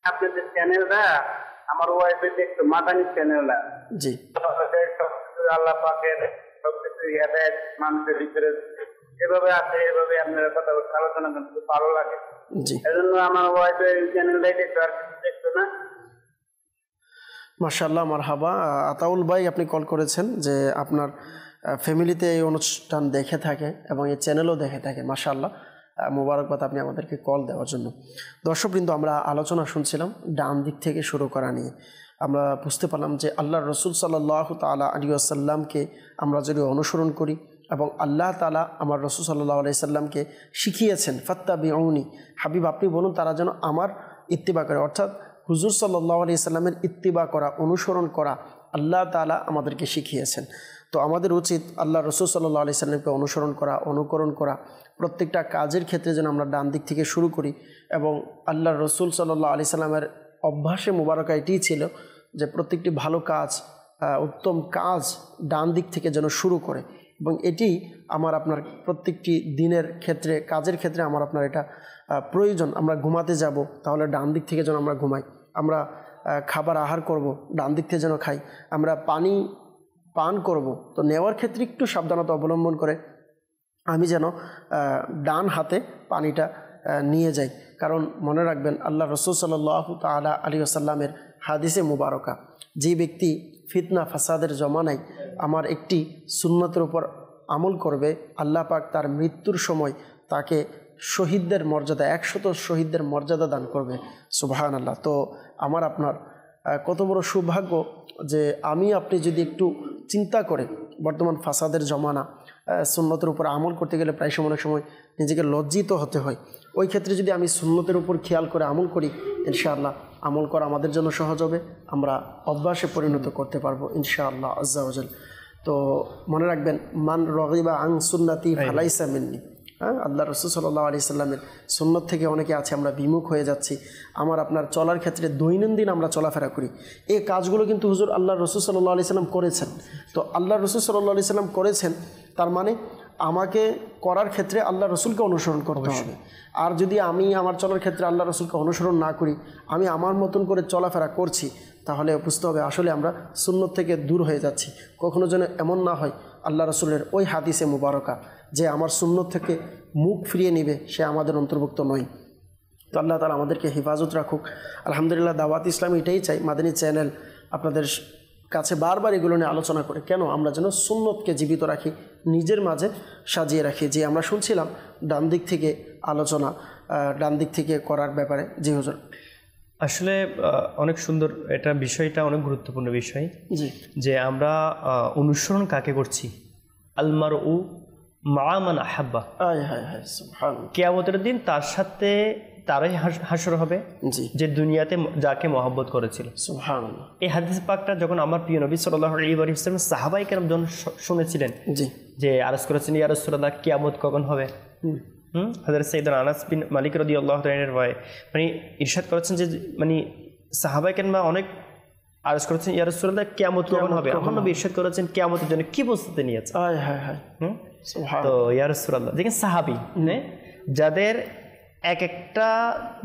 আপনাদের চ্যানেলটা আমার ওয়াইফে দেখতো, মাদানী চ্যানেলটা। জি, আল্লাহ পাকের সবকিছু হেদায়েত মানুষের ভিতরে এভাবে আছে, এভাবে আপনারা কথা আলোচনা করতে ভালো লাগে। জি, এজন্য আমার ওয়াইফে চ্যানেলটাই দেখতো, আর কিছু দেখতো না। মাশাআল্লাহ, মারহাবা। আতাউল ভাই আপনি কল করেছেন যে আপনার ফ্যামিলিতে এই অনুষ্ঠান দেখে থাকে এবং এই চ্যানেলও দেখে থাকে, মাশাআল্লাহ, মোবারকবাদ আপনি আমাদেরকে কল দেওয়ার জন্য। দর্শকবৃন্দ, আমরা আলোচনা শুনছিলাম ডান দিক থেকে শুরু করা নিয়ে। আমরা বুঝতে পারলাম যে আল্লাহর রসুল সাল্লাল্লাহু তাআলা আলাইহি ওয়াসাল্লামকে আমরা যদি অনুসরণ করি এবং আল্লাহ তাআলা আমার রসুল সাল্লাল্লাহু আলাইহি সাল্লামকে শিখিয়েছেন ফাত্তাবিউনি, হাবিব আপনি বলুন তারা যেন আমার ইত্তিবা করে, অর্থাৎ হুজুর সাল্লাল্লাহু আলাইহি সাল্লামের ইত্তিবা করা, অনুসরণ করা আল্লাহ তাআলা আমাদেরকে শিখিয়েছেন। তো আমাদের উচিত আল্লাহ রসুল সাল্লাল্লাহু আলাইহি সাল্লামকে অনুসরণ করা, অনুকরণ করা, প্রত্যেকটা কাজের ক্ষেত্রে যেন আমরা ডান দিক থেকে শুরু করি। এবং আল্লাহ রসুল সাল্লাল্লাহু আলাইহি সাল্লামের অভ্যাসে মুবারকা এটিই ছিল যে প্রত্যেকটি ভালো কাজ, উত্তম কাজ ডান দিক থেকে যেন শুরু করে, এবং এটি আমার আপনার প্রত্যেকটি দিনের ক্ষেত্রে, কাজের ক্ষেত্রে আমার আপনার এটা প্রয়োজন। আমরা ঘুমাতে যাব, তাহলে ডান দিক থেকে যেন আমরা ঘুমাই। আমরা খাবার আহার করব, ডান দিক থেকে যেন খাই। আমরা পানি পান করব, তো নেওয়ার ক্ষেত্রে একটু সাবধানতা অবলম্বন করে আমি যেন ডান হাতে পানিটা নিয়ে যাই। কারণ মনে রাখবেন আল্লাহ রসুল সাল্লাল্লাহু তাআলা আলাইহি ওয়াসাল্লামের হাদিসে মুবারকা, যে ব্যক্তি ফিতনা ফাসাদের জমানায় আমার একটি সুন্নতের উপর আমল করবে, আল্লাহ পাক তার মৃত্যুর সময় তাকে শহীদদের মর্যাদা, 100 শহীদদের মর্যাদা দান করবে। সুবহানাল্লাহ। তো আমার আপনার কত বড় সৌভাগ্য যে আমি আপনি যদি একটু চিন্তা করে, বর্তমান ফাসাদের জমানা, সুন্নতের উপর আমল করতে গেলে প্রায় অনেক সময় নিজেকে লজ্জিত হতে হয়। ওই ক্ষেত্রে যদি আমি সুন্নতের উপর খেয়াল করে আমল করি, ইনশাআল্লাহ আমল করা আমাদের জন্য সহজ হবে, আমরা অভ্যাসে পরিণত করতে পারবো ইনশাআল্লাহ আজ্জা ওয়াজাল। তো মনে রাখবেন, মান রাগিবা আন সুন্নতি ফালাইসা মিন্নি। আল্লাহ রসুল সাল্লাল্লাহু আলাইহি সাল্লামের সুন্নত থেকে অনেকে আছে আমরা বিমুখ হয়ে যাচ্ছি। আমার আপনার চলার ক্ষেত্রে দৈনন্দিন আমরা চলাফেরা করি, এই কাজগুলো কিন্তু হুজুর আল্লাহ রসুল সাল্লাল্লাহু আলাইহি সাল্লাম করেছেন। তো আল্লাহ রসুল সাল্লাল্লাহু আলাইহি সাল্লাম করেছেন, তার মানে আমাকে করার ক্ষেত্রে আল্লাহ রসুলকে অনুসরণ করতে হবে। আর যদি আমি আমার চলার ক্ষেত্রে আল্লাহ রসুলকে অনুসরণ না করি, আমি আমার মতন করে চলাফেরা করছি, তাহলে বুঝতে হবে আসলে আমরা সুন্নত থেকে দূর হয়ে যাচ্ছি। কখনো যেন এমন না হয় আল্লাহ রসুলের ওই হাদিসে মুবারকা যে আমার সুন্নত থেকে মুখ ফিরিয়ে নেবে, সে আমাদের অন্তর্ভুক্ত নয়। তো আল্লাহ তাআলা আমাদেরকে হেফাজত রাখুক। আলহামদুলিল্লাহ, দাওয়াত ইসলাম এটাই চাই, মাদানী চ্যানেল আপনাদের কাছে বারবার এগুলো নিয়ে আলোচনা করে, কেন আমরা যেন সুন্নতকে জীবিত রাখি, নিজের মাঝে সাজিয়ে রাখি। যে আমরা শুনছিলাম ডান দিক থেকে আলোচনা, ডান দিক থেকে করার ব্যাপারে। জি হুজুর। আসলে অনেক সুন্দর, এটা বিষয়টা অনেক গুরুত্বপূর্ণ বিষয়। জি, যে আমরা অনুসরণ কাকে করছি, আলমারউ মা মান আহাব্বা। কিয়ামতের দিন তার সাথে তারই হাসর হবে যে দুনিয়াতে যাকে মহব্বত করেছিল। সুবহানাল্লাহ। এই হাদিস পাকটা যখন আমার প্রিয় নবী সাল্লাল্লাহু আলাইহি ওয়াসাল্লাম সাহাবায়ে কেরাম যখন শুনেছিলেন যে আরজ করেছেন ইয়া রাসূলুল্লাহ কিয়ামত কখন হবে, হযরত সাইয়েদনা আনাস বিন মালিক রাদিয়াল্লাহু তাআলা এর ভাই মানে ইরশাদ করেছেন যে মানে সাহাবায়ে কেরাম অনেক আরজ করেছেন ইয়া রাসূলুল্লাহ কিয়ামত কখন হবে। আমার নবী ইরশাদ করেছেন কিয়ামতের জন্য কি প্রস্তুতি নিয়েছে। তো ইয়া রাসূলুল্লাহ দেখেন সাহাবী যাদের এক একটা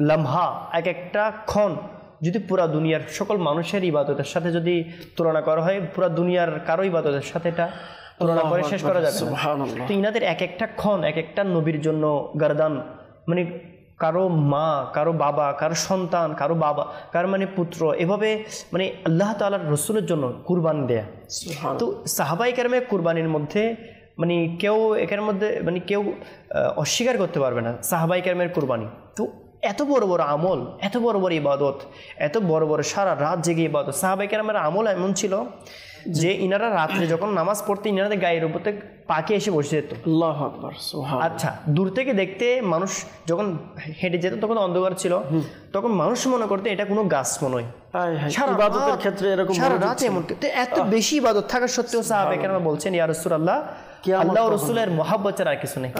লম্হা এক একটা ক্ষণ যদি পুরা দুনিয়ার সকল মানুষের ইবাদতের সাথে যদি তুলনা করা হয়, পুরা দুনিয়ার কারো ইবাদতের সাথে এটা তুলনা করে শেষ করা যাবে না। তো ইনাদের এক একটা ক্ষণ এক একটা নবীর জন্য গরদান, মানে কারো মা, কারো বাবা, কারো সন্তান, কারো বাবা, কারো মানে পুত্র, এভাবে মানে আল্লাহ তাআলার রাসূলের জন্য কুরবানি দেয়া। তো সাহাবায়ে কেরামের কুরবানির মধ্যে মানে কেউ এখানের মধ্যে মানে কেউ অস্বীকার করতে পারবে না সাহাবায়ে কেরামের কুরবানি। তো এত বড় বড় আমল, এত বড় বড় ইবাদত, এত বড় বড় সারা রাত জেগে ইবাদত। সাহাবায়ে কেরামের আমল এমন ছিল যে ইনারা রাত্রে যখন নামাজ পড়তে ইনাদের গায়ের উপর থেকে পাকে এসে বসে যেত। আল্লাহু আকবার, সুবহানাল্লাহ। আচ্ছা, দূর থেকে দেখতে মানুষ যখন হেঁটে যেত তখন অন্ধকার ছিল, তখন মানুষ মনে করতে এটা কোনো গাছ মনে হয়। ইবাদতের ক্ষেত্রে এরকম সারা রাত এমন এত বেশি ইবাদত থাকা সত্ত্বেও সাহাবায়ে কেরাম বলছেন ইয়া রাসূলুল্লাহ আল্লাহ ও রাসূলের মহব্বত ছাড়া আর কিছু নেই।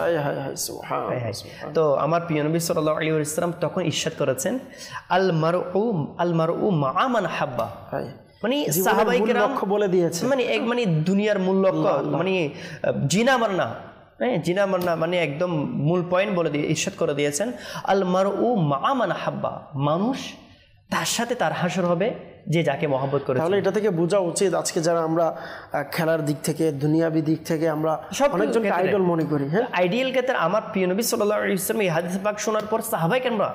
তো আমার প্রিয় নবী সাল্লাল্লাহু আলাইহি ওয়াসাল্লাম তখন ইরশাদ করেছেন আল মারউ মা মান হাব্বা, মানে সাহাবায়ে কেরাম বলে দিয়েছে মানে দুনিয়ার মূল লক্ষ্য মানে জিনা মারনা, জিনা মারনা মানে একদম মূল পয়েন্ট বলে দিয়ে ইরশাদ করে দিয়েছেন আল মারউ মা মান হাব্বা, মানুষ তার সাথে তার হাসর হবে যে যাকে মহব্বত করে। তাহলে এটা থেকে বোঝা উচিত আজকে যারা আমরা খেলার দিক থেকে দুনিয়াবি দিক থেকে আমরা অনেকজনকে আইডল মনে করি, আইডিয়াল ক্ষেত্রে আমার প্রিয় নবী সাল্লাল্লাহু আলাইহি ওয়াসাল্লাম এই হাদিস পাক শোনার পর সাহাবায়ে কেরামরা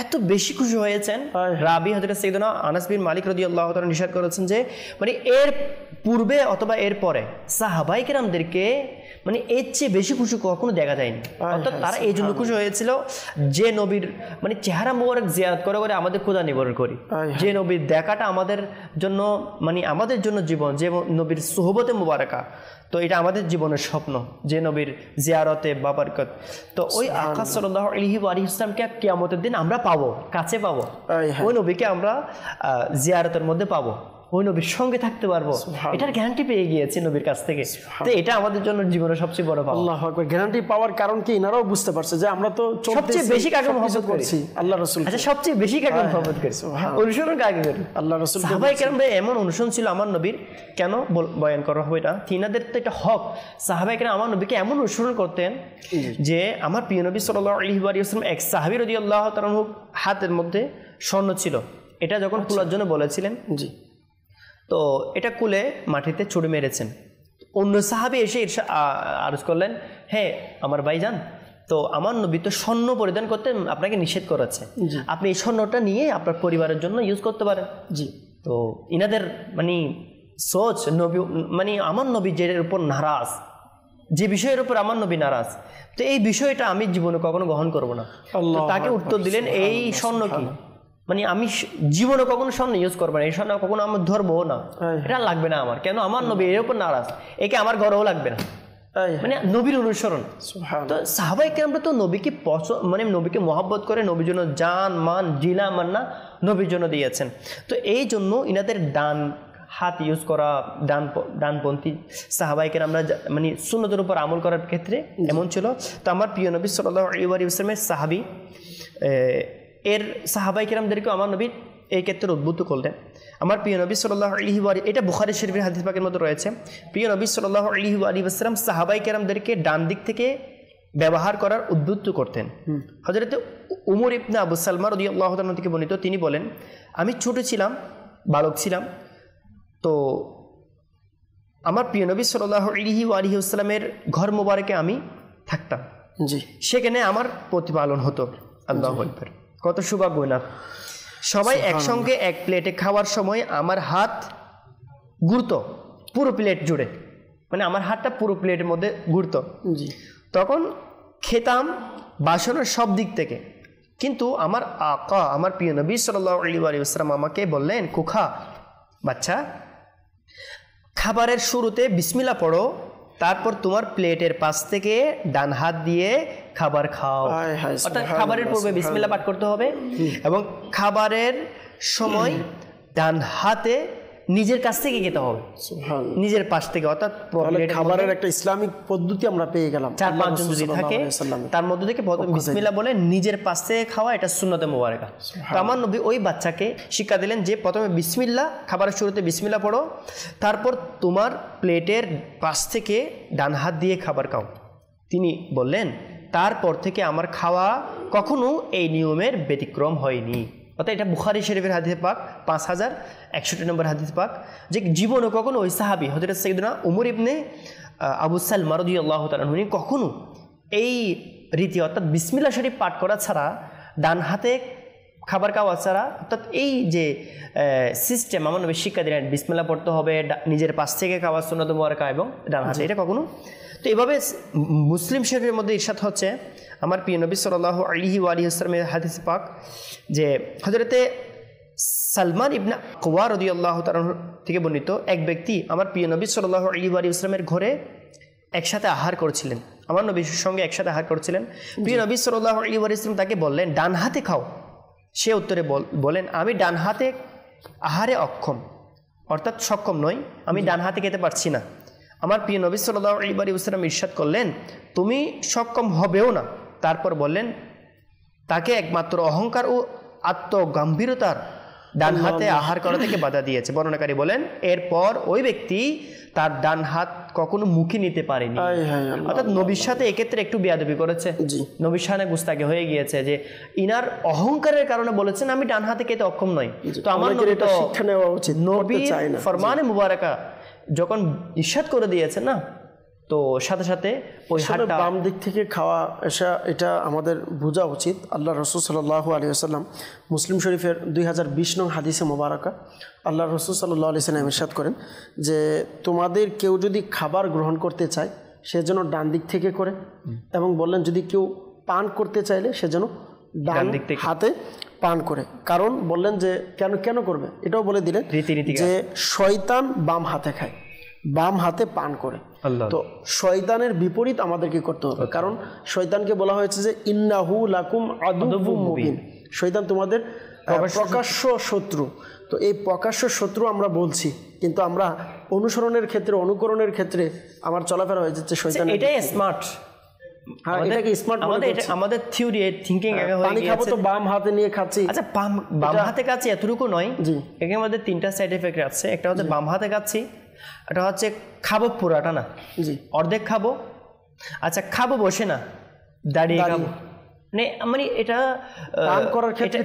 এত বেশি খুশি হয়েছেন। রাবি হযরত সাইয়েদনা আনাস বিন মালিক রাদিয়াল্লাহু তাআলা নিশাত করেছেন যে মানে এর পূর্বে অথবা এর পরে সাহাবায়ে কেরামদেরকে মানে এর চেয়ে বেশি খুশি কখনো দেখা যায়নি। অর্থাৎ তারা এই জন্য খুশি হয়েছিল যে নবীর মানে চেহারা মোবারক জিয়ারত করে করে আমাদের খোদা নিবারণ করি, যে নবীর দেখাটা আমাদের জন্য মানে আমাদের জন্য জীবন, যে নবীর সুহবতে মুবারাকা, তো এটা আমাদের জীবনের স্বপ্ন যে নবীর জিয়ারতে বাবরকত। তো ওই আকা সাল্লাল্লাহু আলাইহি ওয়াসাল্লামকে কিয়ামতের দিন আমরা পাবো, কাছে পাবো, ওই নবীকে আমরা জিয়ারতের মধ্যে পাবো, ওই নবীর সঙ্গে থাকতে পারবো, এটার গ্যারান্টি পেয়ে গিয়েছি নবীর কাছ থেকে। তো এটা আমাদের জন্য জীবনের সবচেয়ে বড় পাওয়া। আল্লাহু আকবার। গ্যারান্টি পাওয়ার কারণ কি এনারাও বুঝতে পারছে যে আমরা তো সবচেয়ে বেশি কাকে মহব্বত করছি আল্লাহ রাসূল। আচ্ছা, সবচেয়ে বেশি কাকে মহব্বত করছি, অনুসরণ কাকে করি আল্লাহ রাসূল। সাহাবায়ে কেরাম এমন অনুসরণ ছিল আমার নবীর, কেন বয়ান করা হবে এটা, তিনাদের তো এটা হক। সাহাবায়ে কেরাম আমার নবীকে এমন অনুসরণ করতেন যে আমার প্রিয় নবী সাল্লাল্লাহু আলাইহি ওয়াসাল্লাম এক সাহাবী রাদিয়াল্লাহু তাআলা হাতের মধ্যে স্বর্ণ ছিল, এটা যখন কুলার জন্য বলেছিলেন তো এটা কুলে মাটিতে ছুড়ে মেরেছেন। অন্য সাহাবী এসে আরজ করলেন, হ্যাঁ আমার ভাইজান, তো আমার নবী তো স্বর্ণ পরিধান করতে আপনাকে নিষেধ করেছে, আপনি এই স্বর্ণটা নিয়ে আপনার পরিবারের জন্য ইউজ করতে পারেন। তো ইনাদের মানে সোচ নবী মানে আমার নবী যে উপর নারাজ, যে বিষয়ের উপর আমার নবী নারাজ, তো এই বিষয়টা আমি জীবনে কখনো গ্রহণ করব না। তাকে উত্তর দিলেন এই স্বর্ণ কি, মানে আমি জীবনে কখনো স্বর্ণ ইউজ করবো না, এই স্বর্ণ কখনো আমি ধরবো না, এটা লাগবে না আমার, কেন আমার নবী এর উপর নারাজ, একে আমার ঘরেও লাগবে না, মানে নবীর অনুসরণ। তো সাহাবায়ে কেরামরা তো নবীকে মানে নবীকে মহব্বত করে নবীর জন্য জান মান জিনা মান্না নবীর জন্য দিয়েছেন। তো এই জন্য ইনাদের ডান হাত ইউজ করা, ডানপন্থী সাহাবায়ে কেরামরা মানে সুন্নতের উপর আমল করার ক্ষেত্রে এমন ছিল। তো আমার প্রিয় নবী সাল্লাল্লাহু আলাইহি ওয়াসাল্লামের সাহাবী এর সাহাবায়ে কেরামদেরকে আমার নবী এই ক্ষেত্রে উদ্বুদ্ধ করলেন। আমার প্রিয় নবী সাল্লাল্লাহু আলাইহি ওয়া এটা বুখারী শরীফের হাদিস পাকের মধ্যে রয়েছে, প্রিয় নবী সাল্লাল্লাহু আলাইহি ওয়াসাল্লাম সাহাবায়ে কেরামদেরকে ডান দিক থেকে ব্যবহার করার উদ্বুদ্ধ করতেন। হযরত উমর ইবনে আবু সালমা রাদিয়াল্লাহু তাআলা থেকে বর্ণিত, তিনি বলেন আমি ছোট ছিলাম, বালক ছিলাম, তো আমার প্রিয় নবী সাল্লাল্লাহু আলাইহি ওয়াসাল্লামের ঘর মোবারকে আমি থাকতাম, সেখানে আমার প্রতিপালন হতো। আল্লাহু আকবার, কত সৌভাগ্য না। সবাই একসঙ্গে এক প্লেটে খাওয়ার সময় আমার হাত ঘুরতো পুরো প্লেট জুড়ে, মানে আমার হাতটা পুরো প্লেটের মধ্যে ঘুরতো। তখন খেতাম বাসনের সব দিক থেকে, কিন্তু আমার আকা আমার প্রিয় নবী সাল্লাল্লাহু আলাইহি ওয়াসাল্লাম আমাকে বললেন, কুখা বাচ্চা, খাবারের শুরুতে বিসমিল্লাহ পড়ো, তারপর তোমার প্লেটের পাশ থেকে ডান হাত দিয়ে খাবার খাও, অর্থাৎ খাবারের পূর্বে বিসমিল্লাহ পাঠ করতে হবে এবং খাবারের সময় ডান হাতে নিজের কাছ থেকে খেতে হবে, নিজের পাশ থেকে, অর্থাৎ খাবারের একটা ইসলামিক পদ্ধতি আমরা পেয়ে গেলাম। 4-5 জন যদি থাকে তার মধ্যে থেকে বিসমিল্লাহ বলে নিজের পাশ থেকে খাওয়া, এটা সুন্নতে মুবারাকা। তো আমার নবী ওই বাচ্চাকে শিক্ষা দিলেন যে প্রথমে বিসমিল্লাহ, খাবারের শুরুতে বিসমিল্লাহ পড়ো, তারপর তোমার প্লেটের পাশ থেকে ডান হাত দিয়ে খাবার খাও। তিনি বললেন তারপর থেকে আমার খাওয়া কখনো এই নিয়মের ব্যতিক্রম হয়নি। অর্থাৎ এটা বুখারী শরীফের হাদিস পাক 5161 নম্বর হাদিস পাক, যে জীবনে কখনো ওই সাহাবী হযরত সাইয়েদনা উমর ইবনে আবু সালমা রাদিয়াল্লাহু তাআলা উনি কখনো এই রীতি অর্থাৎ বিসমিল্লাহ শরীফ পাঠ করা ছাড়া, ডান হাতে খাবার খাওয়া ছাড়া, অর্থাৎ এই যে সিস্টেম আমার নবী শিক্ষা দিলেন বিসমিল্লাহ পড়তে হবে, নিজের পাশ থেকে খাওয়া সুন্নাত মুবারাকা এবং ডান হাতে, এটা কখনো। তো এভাবে মুসলিম শরীফের মধ্যে ইরশাদ হচ্ছে আমার প্রিয় নবী সাল্লাল্লাহু আলাইহি ওয়া আলিহি ওয়াসাল্লামের হাদিস পাক যে হযরতে সালমান ইবনে কুওয়া রাদিয়াল্লাহু তাআলা থেকে বর্ণিত এক ব্যক্তি আমার প্রিয় নবী সাল্লাল্লাহু আলাইহি ওয়া আলিহি ওয়াসাল্লামের ঘরে একসাথে আহার করছিলেন, আমার নবীর সঙ্গে একসাথে আহার করছিলেন। প্রিয় নবী সাল্লাল্লাহু আলাইহি ওয়া সাল্লাম তাকে বললেন ডান হাতে খাও। সে উত্তরে বলেন আমি ডান হাতে আহারে অক্ষম, অর্থাৎ সক্ষম নই, আমি ডান হাতে খেতে পারছি না। আমার প্রিয় নবী সাল্লাল্লাহু আলাইহি ওয়া সাল্লাম ইরশাদ করলেন তুমি সক্ষম হবেও না। তারপর বললেন তাকে একমাত্র অহংকার ও আত্মগম্ভীরতার ডান হাতে আহার করা থেকে বাধা দিয়েছে। বর্ণনাকারী বলেন এরপর ওই ব্যক্তি তার ডান হাত কখনো মুখে নিতে পারেনি, অর্থাৎ নবীর সাথে এক্ষেত্রে একটু বেয়াদবি করেছে, নবীর সামনে গুস্তাখি হয়ে গিয়েছে যে ইনার অহংকারের কারণে বলেছেন আমি ডান হাতে খেতে অক্ষম নই। তো আমার নবী তো শিক্ষা নেওয়া উচিত, নবীর ফরমানে মুবারাকা যখন ইরশাদ করে দিয়েছেন না, তো সাথে সাথে ওই হাতটা বাম দিক থেকে খাওয়া এটা আমাদের বোঝা উচিত। আল্লাহ রাসূল সাল্লাল্লাহু আলাইহি ওয়াসাল্লাম মুসলিম শরীফের 2020 নং হাদিসে মোবারকা আল্লাহ রাসূল সাল্লাল্লাহু আলাইহি ওয়াসাল্লাম ইরশাদ করেন যে তোমাদের কেউ যদি খাবার গ্রহণ করতে চায় সে যেন ডান দিক থেকে করে, এবং বললেন যদি কেউ পান করতে চাইলে সে যেন ডান হাতে পান করে। কারণ বললেন যে কেন করবে এটাও বলে দিলেন যে শয়তান বাম হাতে খায়, বাম হাতে পান করে। তো শয়তানের বিপরীত আমাদেরকে করতে হবে, কারণ শয়তানকে বলা হয়েছে যে ইন্নাহু লাকুম আদুউম মুবিন, শয়তান তোমাদের প্রকাশ্য শত্রু। তো এই প্রকাশ্য শত্রু আমরা বলছি, কিন্তু আমরা অনুসরণের ক্ষেত্রে অনুকরণের ক্ষেত্রে আমার চলাফেরা হয়ে যাচ্ছে শয়তান। এটাই স্মার্ট, আমাদের থিওরি থিংকিং পানি খাবো তো বাম হাতে নিয়ে খাচ্ছি। আচ্ছা বাম হাতে খাচ্ছি এতটুকু নয়, এখানে আমাদের 3টা সাইড এফেক্ট আছে। একটা হচ্ছে বাম হাতে খাচ্ছি, এটা হচ্ছে খাবো পুরাটা না, অর্ধেক খাবো। আচ্ছা খাবো বসে না, দাঁড়িয়ে খাবো, মানে এটা করার ক্ষেত্রে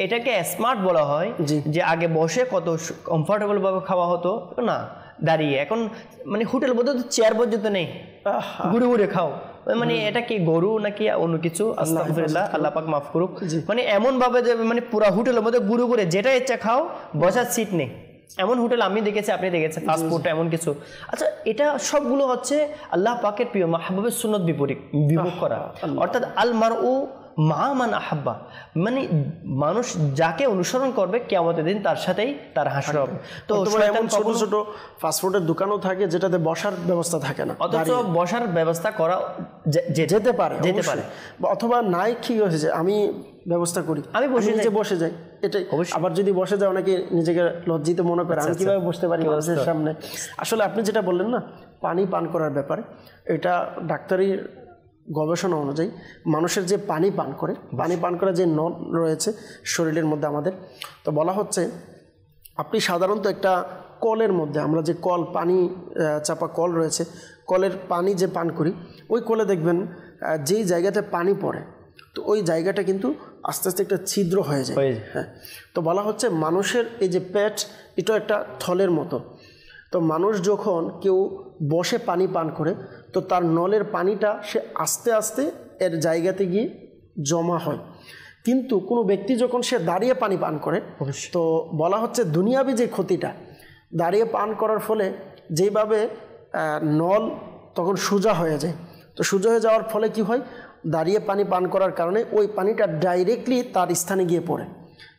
এটাকে স্মার্ট বলা হয় যে আগে বসে কত কমফোর্টেবল ভাবে খাওয়া হতো না, দাঁড়িয়ে এখন মানে হোটেল বলতে তো চেয়ার পর্যন্ত নেই, ঘুরে ঘুরে খাও। মানে এটা কি গরু নাকি অন্য কিছু? আস্তাগফিরুল্লাহ, আল্লাহ পাক মাফ করুক। মানে এমন ভাবে যে মানে পুরো হোটেলের মধ্যে ঘুরে ঘুরে যেটা ইচ্ছা খাও, বসার সিট নেই, এমন হোটেল আমি দেখেছি, আপনি দেখেছেন, ফাস্টফুড এমন কিছু। আচ্ছা এটা সবগুলো হচ্ছে আল্লাহ পাকের প্রিয় মাহবুবের সুন্নত বিমুখ করা, অর্থাৎ আল মারউ মা মান আহাব্বা, মানে মানুষ যাকে অনুসরণ করবে কিয়ামতের দিন তার সাথেই তার হাসর হবে। তো এমন ছোট ছোট ফাস্টফুডের দোকানও থাকে যেটাতে বসার ব্যবস্থা থাকে না, অথচ বসার ব্যবস্থা করা যেতে পারে অথবা নাই কি হয়েছে আমি ব্যবস্থা করি, আমি বসে যাই, এটাই। আবার যদি বসে যায় অনেকে নিজেকে লজ্জিত মনে করে, আমি কিভাবে বসতে পারি মানুষের সামনে। আসলে আপনি যেটা বললেন না পানি পান করার ব্যাপারে, এটা ডাক্তারি গবেষণা অনুযায়ী মানুষের যে পানি পান করে, পানি পান করার যে নল রয়েছে শরীরের মধ্যে আমাদের, তো বলা হচ্ছে আপনি সাধারণত একটা কলের মধ্যে, আমরা যে কল পানি চাপা কল রয়েছে, কলের পানি যে পান করি, ওই কলে দেখবেন যেই জায়গাতে পানি পড়ে তো ওই জায়গাটা কিন্তু আস্তে আস্তে একটা ছিদ্র হয়ে যায়। হ্যাঁ, তো বলা হচ্ছে মানুষের এই যে পেট, এটা একটা থলের মতো। তো মানুষ যখন কেউ বসে পানি পান করে তো তার নলের পানিটা সে আস্তে আস্তে এর জায়গাতে গিয়ে জমা হয়, কিন্তু কোনো ব্যক্তি যখন সে দাঁড়িয়ে পানি পান করে তো বলা হচ্ছে দুনিয়াবি যে ক্ষতিটা, দাঁড়িয়ে পান করার ফলে যেভাবে নল তখন সোজা হয়ে যায়, তো সোজা হয়ে যাওয়ার ফলে কি হয়, দাঁড়িয়ে পানি পান করার কারণে ওই পানিটা ডাইরেক্টলি তার স্থানে গিয়ে পড়ে।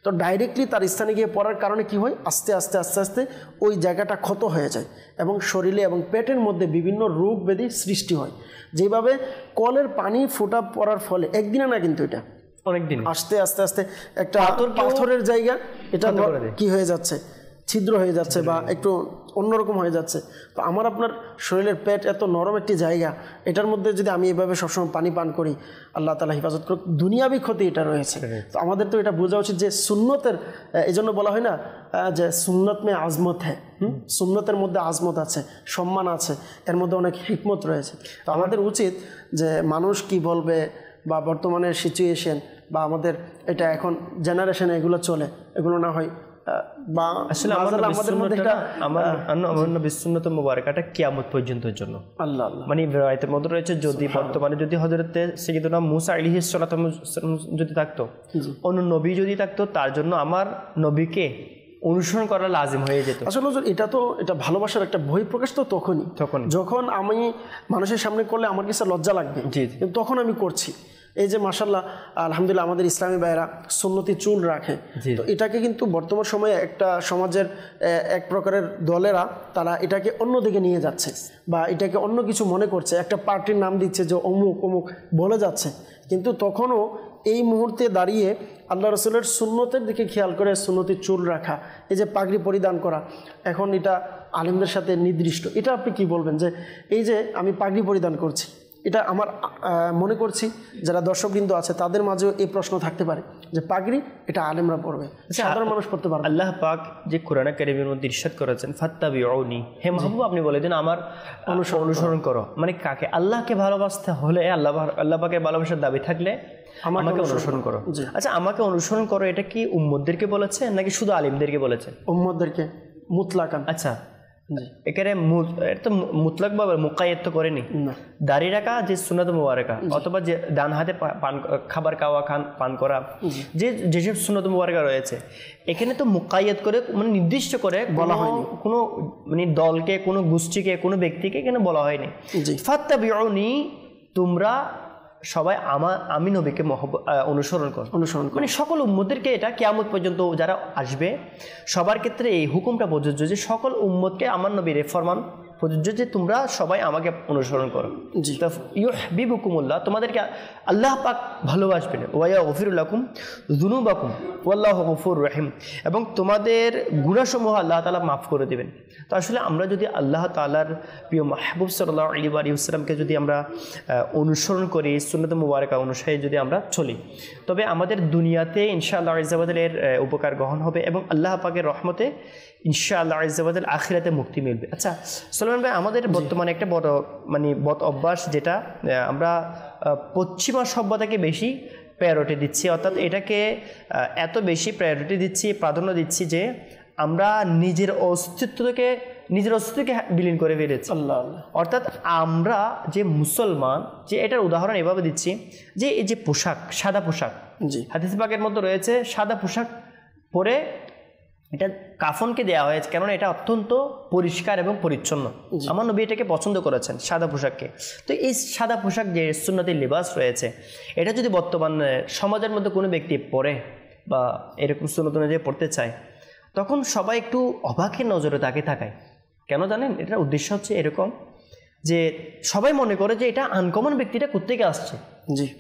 তো ডাইরেক্টলি তার স্থানে গিয়ে পড়ার কারণে কি হয়, আস্তে আস্তে আস্তে আস্তে ওই জায়গাটা ক্ষত হয়ে যায় এবং শরীরে এবং পেটের মধ্যে বিভিন্ন রোগ ব্যাধি সৃষ্টি হয়। যেভাবে কলের পানি ফোঁটা পড়ার ফলে একদিনে না, কিন্তু এটা অনেকদিন আস্তে আস্তে আস্তে একটা পাথরের জায়গা এটা কি হয়ে যাচ্ছে, ছিদ্র হয়ে যাচ্ছে বা একটু অন্যরকম হয়ে যাচ্ছে। তো আমার আপনার শরীরের পেট এত নরম একটি জায়গা, এটার মধ্যে যদি আমি এভাবে সবসময় পানি পান করি, আল্লাহ তাআলা হেফাজত করুক, দুনিয়াবি ক্ষতি এটা রয়েছে। তো আমাদের তো এটা বোঝা উচিত যে সুন্নতের, এই জন্য বলা হয় না যে সুন্নত মে আজমত হ্যাঁ, সুন্নতের মধ্যে আজমত আছে, সম্মান আছে, এর মধ্যে অনেক হিকমত রয়েছে। তো আমাদের উচিত যে মানুষ কি বলবে বা বর্তমানের সিচুয়েশন বা আমাদের এটা এখন জেনারেশনে এগুলো চলে, এগুলো না হয় বা আসলে আমাদের মধ্যে একটা আমার নবী সুন্নাত মুবারাকাটা কিয়ামত পর্যন্তের জন্য আল্লাহ মানে রায়তের মধ্যে রয়েছে। যদি বর্তমানে যদি হযরতে সাইয়্যিদুনা মুসা আলাইহিস সালাতু যদি থাকতো, অন্য নবী যদি থাকতো, তার জন্য আমার নবীকে অনুসরণ করা লাজিম হয়ে যেত। আসলে এটা ভালোবাসার একটা বহিঃপ্রকাশ। তো তখনই যখন আমি মানুষের সামনে করলে আমার কাছে লজ্জা লাগবে, কিন্তু তখন আমি করছি। এই যে মাশাআল্লাহ আলহামদুলিল্লাহ আমাদের ইসলামী ভাইরা সুন্নতি চুল রাখে, তো এটাকে কিন্তু বর্তমান সময়ে একটা সমাজের এক প্রকারের দলেরা তারা এটাকে অন্যদিকে নিয়ে যাচ্ছে বা এটাকে অন্য কিছু মনে করছে, একটা পার্টির নাম দিচ্ছে যে অমুক অমুক বলে যাচ্ছে। কিন্তু তখনও এই মুহূর্তে দাঁড়িয়ে আল্লাহ রসুলের সুন্নতের দিকে খেয়াল করে সুন্নতি চুল রাখা, এই যে পাগড়ি পরিধান করা, এখন এটা আলেমদের সাথে নির্দিষ্ট। এটা আপনি কি বলবেন যে এই যে আমি পাগড়ি পরিধান করছি, এটা আমার মনে করছি যারা দর্শকবৃন্দ আছে তাদের মাঝেও এই প্রশ্ন থাকতে পারে যে পাগড়ি এটা আলেমরা পড়বে, সাধারণ মানুষ পড়তে পারবে। আল্লাহ পাক যে কোরআন কারীমের মধ্যে ইরশাদ করেছেন ফাত্তাবিউনি, হে মাহবুব আপনি বলে দিন আমার অনুসরণ করো। মানে কাকে? আল্লাহকে ভালোবাসতে হলে, আল্লাহ পাকের ভালোবাসার দাবি থাকলে আমাকে অনুসরণ করো। আচ্ছা, আমাকে অনুসরণ করো এটা কি উম্মতদেরকে বলেছে নাকি শুধু আলিমদেরকে বলেছে? উম্মতদেরকে মুতলাকান। আচ্ছা, এখানে মুতলাক ভাবে মুকাইয়াত তো করেনি। দাড়ি রাখা যে সুন্নাত মুবারাকা, অথবা যে ডান হাতে খাবার খাওয়া পান করা, যেসব সুন্নাত মুবারাকা রয়েছে, এখানে তো মুকাইয়াত করে মানে নির্দিষ্ট করে বলা হয়নি কোনো মানে দলকে, কোনো গোষ্ঠীকে, কোনো ব্যক্তিকে এখানে বলা হয়নি। ফাত্তাবিউনি, তোমরা সবাই আমি নবীকে অনুসরণ করো। মানে সকল উম্মতদেরকে, এটা কিয়ামত পর্যন্ত যারা আসবে সবার ক্ষেত্রে এই হুকুমটা প্রযোজ্য যে সকল উম্মতকে আমার নবীর ফরমান প্রযোজ্য যে তোমরা সবাই আমাকে অনুসরণ করো। ইউহিব্বুকুমুল্লাহ, তোমাদেরকে আল্লাহ পাক ভালোবাসবেন। ওয়া ইয়াগফিরু লাকুম যুনুবাকুম ওয়াল্লাহু গফুরুর রহিম, এবং তোমাদের গুনাহসমূহ আল্লাহ তাআলা মাফ করে দেবেন। তো আসলে আমরা যদি আল্লাহ তাআলার প্রিয় মাহবুব সাল্লাল্লাহু আলাইহি ওয়াসাল্লামকে যদি আমরা অনুসরণ করি, সুন্নাত মুবারাকা অনুসারে যদি আমরা চলি, তবে আমাদের দুনিয়াতে ইনশাআল্লাহ আযজা ওয়া জাল্লার উপকার গ্রহণ হবে এবং আল্লাহ পাকের রহমতে ইনশাআল্লাহ আযজা ওয়া জাল্লা আখিরাতে মুক্তি মিলবে। আচ্ছা সুলাইমান ভাই, আমাদের বর্তমানে একটা বড় বদ অভ্যাস, যেটা আমরা পশ্চিমা সভ্যতাকে বেশি প্রায়োরিটি দিচ্ছি, অর্থাৎ এটাকে এত বেশি প্রায়োরিটি দিচ্ছি, প্রাধান্য দিচ্ছি যে আমরা নিজের অস্তিত্বকে বিলীন করে ফেলেছি। অর্থাৎ আমরা যে মুসলমান, যে এটার উদাহরণ এভাবে দিচ্ছি যে এই যে পোশাক, সাদা পোশাক, হাদিস পাকের মধ্যে রয়েছে সাদা পোশাক পরে এটা কাফনকে দেওয়া হয়েছে, কেননা এটা অত্যন্ত পরিষ্কার এবং পরিচ্ছন্ন। আমার নবী এটাকে পছন্দ করেছেন, সাদা পোশাককে। তো এই সাদা পোশাক যে সুন্নতি লিবাস রয়েছে, এটা যদি বর্তমান সমাজের মধ্যে কোনো ব্যক্তি পরে বা এরকম সুন্নত অনুযায়ী পড়তে চায়, তখন সবাই একটু অবাকের নজরে তাকে তাকায়। কেন জানেন? এটার উদ্দেশ্য হচ্ছে এরকম যে সবাই মনে করে যে এটা আনকমন, ব্যক্তিটা কোত্থেকে আসছে।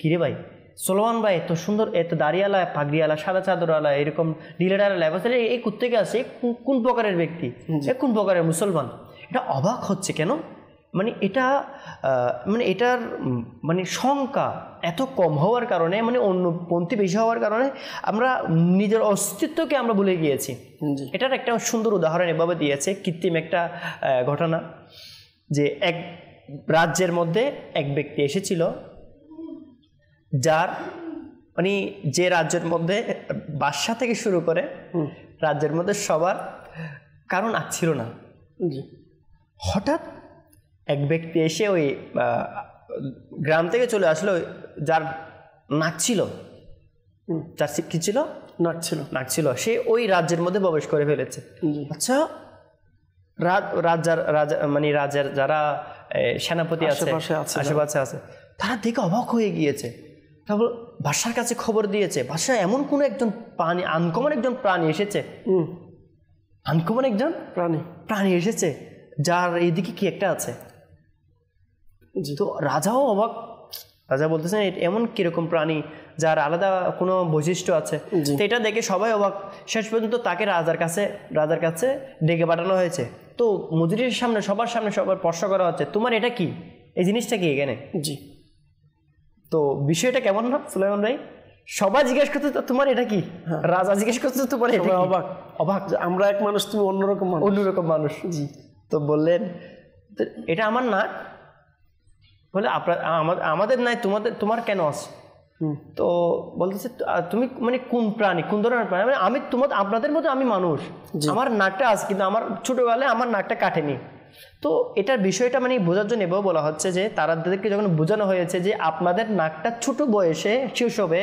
কিরে ভাই, সোলোমান ভাই এত সুন্দর, এত দাড়িওয়ালা, পাগড়িওয়ালা, সাদা চাদরওয়ালা, এরকম ঢিলেডালা লেবাস, এই কোত্থেকে আসছে, কোন প্রকারের ব্যক্তি, কোন প্রকারের মুসলমান? এটা অবাক হচ্ছে কেন? মানে এটার মানে সংখ্যা এত কম হওয়ার কারণে, মানে অন্যপন্থী বেশি হওয়ার কারণে আমরা নিজের অস্তিত্বকে আমরা ভুলে গিয়েছি। এটার একটা সুন্দর উদাহরণ এভাবে দিয়েছে, কৃত্রিম একটা ঘটনা, যে এক রাজ্যের মধ্যে এক ব্যক্তি এসেছিল, যার মানে যে রাজ্যের মধ্যে বাদশা থেকে শুরু করে রাজ্যের মধ্যে সবার কারণ ছিল না। হঠাৎ এক ব্যক্তি এসে ওই গ্রাম থেকে চলে আসলো, যার নাক ছিল, যার কি ছিল, নাক ছিল, সে ওই রাজ্যের মধ্যে প্রবেশ করে ফেলেছে। আচ্ছা, রাজার যারা সেনাপতি আছে, আশেপাশে আছে, তারা দেখে অবাক হয়ে গিয়েছে। তারপর বাদশার কাছে খবর দিয়েছে, বাদশা এমন কোনো একজন প্রাণী, আনকমন একজন প্রাণী এসেছে, আনকমন একজন প্রাণী এসেছে যার এইদিকে কি একটা আছে। তো রাজাও অবাক, রাজা বলতেছেন এমন কিরকম প্রাণী যার আলাদা কোনো বৈশিষ্ট্য আছে। তো এটা দেখে সবাই অবাক। শেষ পর্যন্ত তাকে রাজার কাছে ডেকে পাঠানো হয়েছে। তো মজলিসের সামনে সবার প্রশ্ন করা হচ্ছে, তোমার এটা কি, এই জিনিসটা কি এখানে? জি। তো বিষয়টা কেমন না সুলাইমান ভাই? সবাই জিজ্ঞেস করতে তোমার এটা কি, রাজা জিজ্ঞেস করতে তোমার এটা কি? অবাক আমরা এক মানুষ, তুমি অন্যরকম মানুষ। জি। তো বললেন এটা আমার নাক, বলে আমাদের নাই, তোমার কেন আছে? তো বলতেছে তুমি মানে কোন প্রাণী, কোন ধরনের প্রাণী? মানে আমি আপনাদের মতো আমি মানুষ, আমার নাকটা আছে, কিন্তু আমার ছোটবেলায় আমার নাকটা কাটেনি। তো এটার বিষয়টা মানে বোঝার জন্য এভাবে বলা হচ্ছে যে তাদেরকে যখন বোঝানো হয়েছে যে আপনাদের নাকটা ছোট বয়সে শৈশবে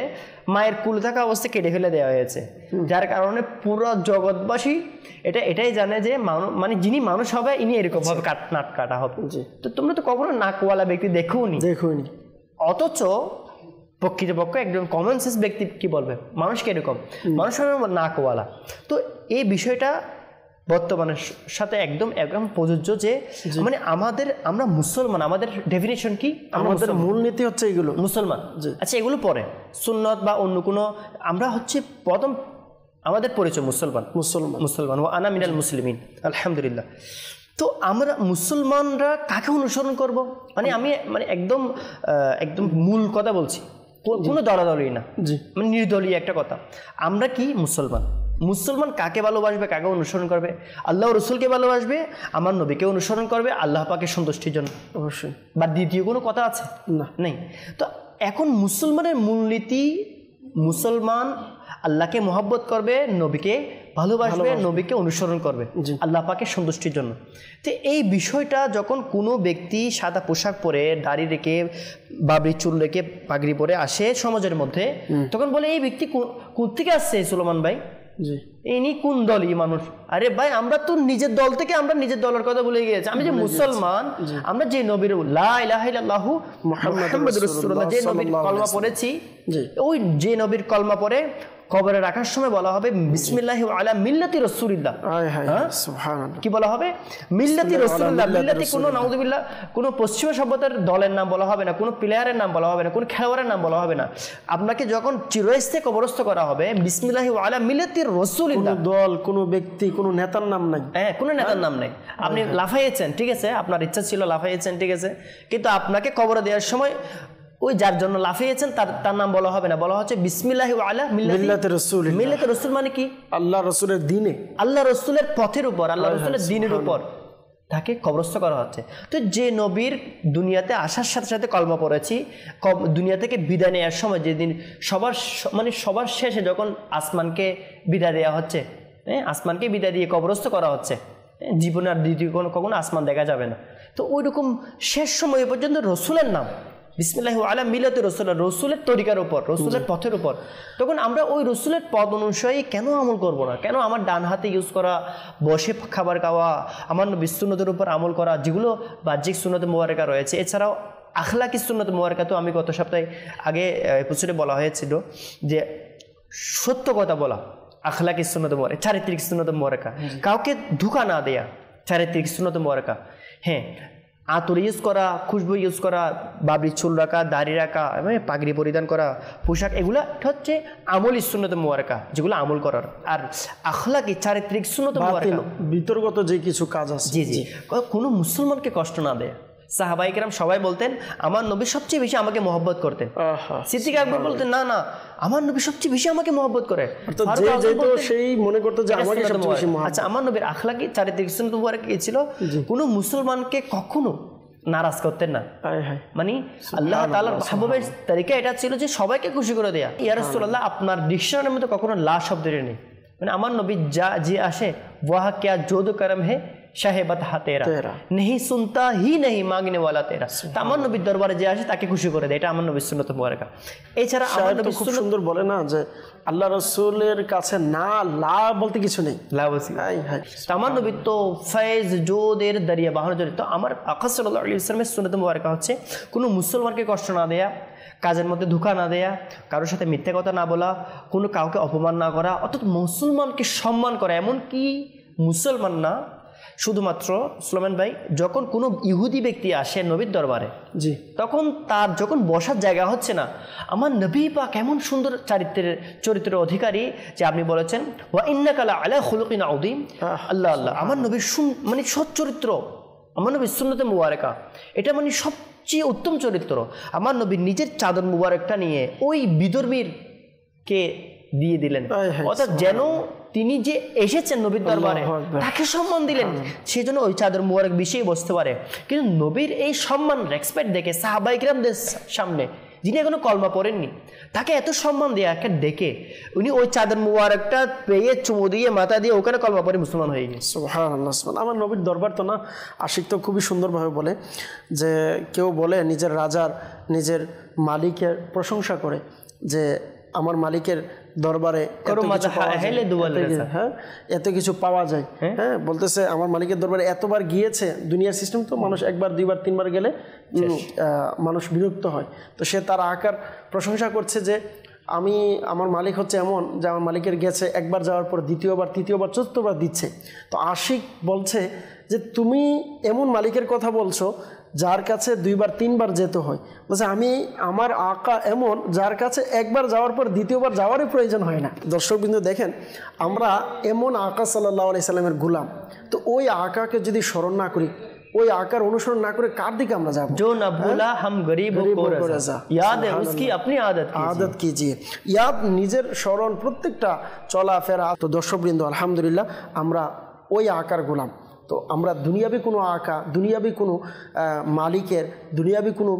মায়ের কুলে থাকা অবস্থায় কেটে ফেলে দেওয়া হয়েছে, যার কারণে পুরো জগৎবাসী এটাই জানে যে মানে যিনি মানুষ হবে ইনি এরকম ভাবে নাক কাটা হবে। তো তোমরা তো কখনো নাকওয়ালা ব্যক্তি দেখোনি। অথচ প্রকৃতপক্ষে একজন কমন সেন্স ব্যক্তি কি বলবে, মানুষ কিরকম, মানুষ হবে নাকওয়ালা। তো এই বিষয়টা বর্তমানের সাথে একদম প্রযোজ্য যে মানে আমরা মুসলমান, আমাদের ডেফিনেশন কি, আমাদের মূলনীতি হচ্ছে এগুলো মুসলমান। আচ্ছা এগুলো পরে সুন্নত বা অন্য কোনো, আমরা হচ্ছে প্রথম আমাদের পরিচয় মুসলমান ও আনা মিনাল মুসলিমিন আলহামদুলিল্লাহ। তো আমরা মুসলমানরা কাকে অনুসরণ করব? মানে আমি মানে একদম মূল কথা বলছি, কোনো দলাদলি না, মানে নির্দলীয় একটা কথা। আমরা কি মুসলমান কাকে ভালোবাসবে, কাকে অনুসরণ করবে? আল্লাহ রসুলকে ভালোবাসবে, আমার নবীকে অনুসরণ করবে আল্লাহ পাকের সন্তুষ্টির জন্য, অবশ্যই। বা দ্বিতীয় কোনো কথা আছে না, নেই। তো এখন মুসলমানের মূলনীতি, মুসলমান আল্লাহকে মহব্বত করবে, নবীকে ভালোবাসবে, নবীকে অনুসরণ করবে আল্লাহ পাকের সন্তুষ্টির জন্য। তো এই বিষয়টা যখন কোনো ব্যক্তি সাদা পোশাক পরে, দাড়ি রেখে, বাবরি চুল রেখে, পাগড়ি পরে আসে সমাজের মধ্যে, তখন বলে এই ব্যক্তি কোন থেকে আসছে সুলাইমান ভাই, ইনি কোন দলই মানুষ? আরে ভাই আমরা তো নিজের দল থেকে আমরা নিজের দলের কথা ভুলে গিয়েছি। আমি যে মুসলমান, আমরা যে নবীর লা ইলাহা ইল্লাল্লাহু মুহাম্মাদুর রাসূলুল্লাহ যে নবীর কলমা পড়েছি, ওই যে নবীর কলমা পড়ে কবরে রাখার সময় বলা হবে বিসমিল্লাহি আলা মিল্লাতি রাসূলিল্লাহ। সুবহানাল্লাহ, কি বলা হবে? মিল্লাতি রাসূলিল্লাহ। মিল্লাতি কোনো নাউযুবিল্লাহ কোনো পশ্চিমা সভ্যতার দলের নাম বলা হবে না, কোনো প্লেয়ারের নাম বলা হবে না, কোনো খেলোয়াড়ের নাম বলা হবে না। আপনাকে যখন চিরস্থায়ী কবরস্থ করা হবে বিসমিল্লাহি আলা মিল্লাতি রাসূলিল্লাহ, দল, কোনো ব্যক্তি, কোনো নেতার নাম নাই, কোনো নেতার নাম নাই। আপনি লাফাইয়েছেন, ঠিক আছে, আপনার ইচ্ছা ছিল লাফাইয়েছেন, ঠিক আছে, কিন্তু আপনাকে কবরে দেওয়ার সময় ওই যার জন্য লাফিয়েছেন তার নাম বলা হবে না, বলা হচ্ছে বিসমিল্লাহি আলা মিল্লাতি রাসূলিল্লাহ। মিল্লাতি রাসূল মানে কি? আল্লাহ রাসূলের দ্বীনে, আল্লাহ রাসূলের পথের উপর, আল্লাহ রাসূলের দ্বীনের উপর তাকে কবরস্থ করা হচ্ছে। তো যে নবীর দুনিয়াতে আসার সাথে সাথে কলমা পড়েছি, দুনিয়া থেকে বিদায় নেওয়ার সময় যেদিন সবার শেষে যখন আসমানকে বিদায় দেওয়া হচ্ছে, আসমানকে বিদায় দিয়ে কবরস্থ করা হচ্ছে, জীবনে আর দ্বিতীয় কখনো আসমান দেখা যাবে না। তো ওই রকম শেষ সময় পর্যন্ত রসুলের নাম বিসমিল্লাহি আলা মিল্লাতি রাসূলিল্লাহ, রসুলের তরিকার উপর, রসুলের পথের উপর। তখন আমরা ওই রসুলের পদ অনুযায়ী কেন আমল করব না? কেন আমার ডান হাতে ইউজ করা, বসে খাবার খাওয়া, আমার নবীর সুন্নতের উপর আমল করা, যেগুলো বাহ্যিক সুন্নতে মুবারাকা রয়েছে, এছাড়াও আখলাকি সুন্নতে মুবারাকা। তো আমি গত সপ্তাহে আগে এপিসোডে বলা হয়েছিল যে সত্য কথা বলা, আখলাকি সুন্নতে মুবারাকা, চারিত্রিক সুন্নতে মুবারাকা, কাউকে ধোঁকা না দেয়া, চারিত্রিক সুন্নতে মুবারাকা। হ্যাঁ, আতর ইউজ করা, খুশবু ইউজ করা, বাবরি চুল রাখা, দাড়ি রাখা, পাগড়ি পরিধান করা, পোশাক, এগুলা হচ্ছে আমলি সুন্নতে মুবারাকা, যেগুলো আমল করার। আর আখলাকি চারিত্রিক সুন্নতে মুবারাকা, বিতর্গত যে কিছু কাজ আছে, জি জি, কোনো মুসলমানকে কষ্ট না দেয়। সাহাবায়ে কেরাম সবাই বলতেন আমার নবী সবচেয়ে বেশি আমাকে মহব্বত করতেন। সিদ্দিক আকবর বলতেন না না, আমার নবী সবচেয়ে বেশি আমাকে মহব্বত করে, সেই মনে করতে যে আমাকে সবচেয়ে বেশি মহব্বত। আচ্ছা, আমার নবীর আখলাকি চারিত্রিক সুন্নাত মুবারাকা কি ছিল? কোনো মুসলমানকে কখনো নারাজ করতেন না। মানে আল্লাহ তাআলার মাহবুবের তরিকা এটা ছিল যে সবাইকে খুশি করে দেয়া। ইয়া রাসূলুল্লাহ, আপনার ডিকশনারির মধ্যে কখনো লা শব্দটা নেই। মানে আমার নবী যা যে আসে, ওয়াহ কিয়া জোদ করম হে শাহেবাত হা তেরা, নেহি সুনতা হি নেহি মাগনে ওয়ালা তেরা। আমার নবীর দরবারে যে আসে তাকে খুশি করে দেয়, এটা আমার নবীর সুন্নাত মুবারাকা। এছাড়া আমার নবী খুব সুন্দর বলে না যে আল্লাহ রাসূলের কাছে না লা বলতে কিছু নেই, লা বলছি। আমার নবী তো ফয়েজ জোদের দরিয়া বাহন জড়িত। আমার আকা সাল্লাল্লাহু আলাইহি ওয়াসাল্লামের সুন্নাত মুবারাকা হচ্ছে কোনো মুসলমানকে কষ্ট না দেয়া, কাজের মধ্যে ধোঁকা না দেয়া, কারোর সাথে মিথ্যা কথা না বলা, কোনো কাউকে অপমান না করা, অর্থাৎ মুসলমানকে সম্মান করা। এমনকি মুসলমান না, শুধুমাত্র সুলাইমান ভাই, যখন কোনো ইহুদি ব্যক্তি আসে নবীর দরবারে, জি, তখন তার যখন বসার জায়গা হচ্ছে না, আমার নবী পাক এমন সুন্দর চরিত্রের অধিকারী যে আপনি বলেছেন ওয়া ইন্নাকা লা আলা খুলুকিন আযীম। আল্লাহ আল্লাহ, আমার নবীর মানে সৎ চরিত্র, আমার নবীর সুন্নতে মুবারাকা, এটা মানে সবচেয়ে উত্তম চরিত্র। আমার নবী নিজের চাদর মুবারকটা নিয়ে ওই বিধর্মীরকে দিয়ে দিলেন, অর্থাৎ যেন তিনি যে এসেছেন নবীর দরবারে তাকে সম্মান দিলেন, সেই জন্য ওই চাদর মুবারক বিষয়ে বসতে পারে। কিন্তু নবীর এই সম্মান রেসপেক্ট দেখে সাহাবায়ে কিরামদের সামনে, যিনি এখনো কলমা পড়েননি, তাকে এত সম্মান দিয়ে একে ডেকে উনি ওই চাদর মুবারকটা পেয়ে চুমু দিয়ে মাথা দিয়ে ওখানে কলমা পড়ে মুসলমান হয়ে গেছে। সুবহানাল্লাহ। আমার নবীর দরবার তো না, আশিক তো খুবই সুন্দরভাবে বলে যে কেউ বলে নিজের রাজার, নিজের মালিকের প্রশংসা করে যে আমার মালিকের দরবারে এত কিছু পাওয়া যায়। হ্যাঁ, বলতেছে আমার মালিকের দরবারে এতবার গিয়েছে। দুনিয়ার সিস্টেম তো মানুষ একবার, দুইবার, তিনবার গেলে মানুষ বিরক্ত হয়। তো সে তার আকার প্রশংসা করছে যে আমার মালিক হচ্ছে এমন যে আমার মালিকের গেছে একবার যাওয়ার পর দ্বিতীয়বার, তৃতীয়বার, চতুর্থবার দিচ্ছে। তো আশিক বলছে যে তুমি এমন মালিকের কথা বলছো যার কাছে দুইবার, তিনবার যেতে হয়। বলছে আমার আকা এমন যার কাছে একবার যাওয়ার পর দ্বিতীয়বার যাওয়ারই প্রয়োজন হয় না। দর্শকবৃন্দ দেখেন, আমরা এমন আকা সাল্লাল্লাহু আলাইহি সাল্লামের গোলাম, তো ওই আকাকে যদি স্মরণ না করি, ওই আকার অনুসরণ না করে কার দিকে আমরা যাব? जो न भूला हम गरीब को रज़ा, याद है उसकी अपनी आदत कीजिए। याद, নিজের স্মরণ, প্রত্যেকটা চলাফেরা। তো দর্শকবৃন্দ, আলহামদুলিল্লাহ আমরা ওই আকার গোলাম। তো আমরা দুনিয়াবি কোনো আকা, দুনিয়াবি কোনো মালিকের, দুনিয়াবি কোনো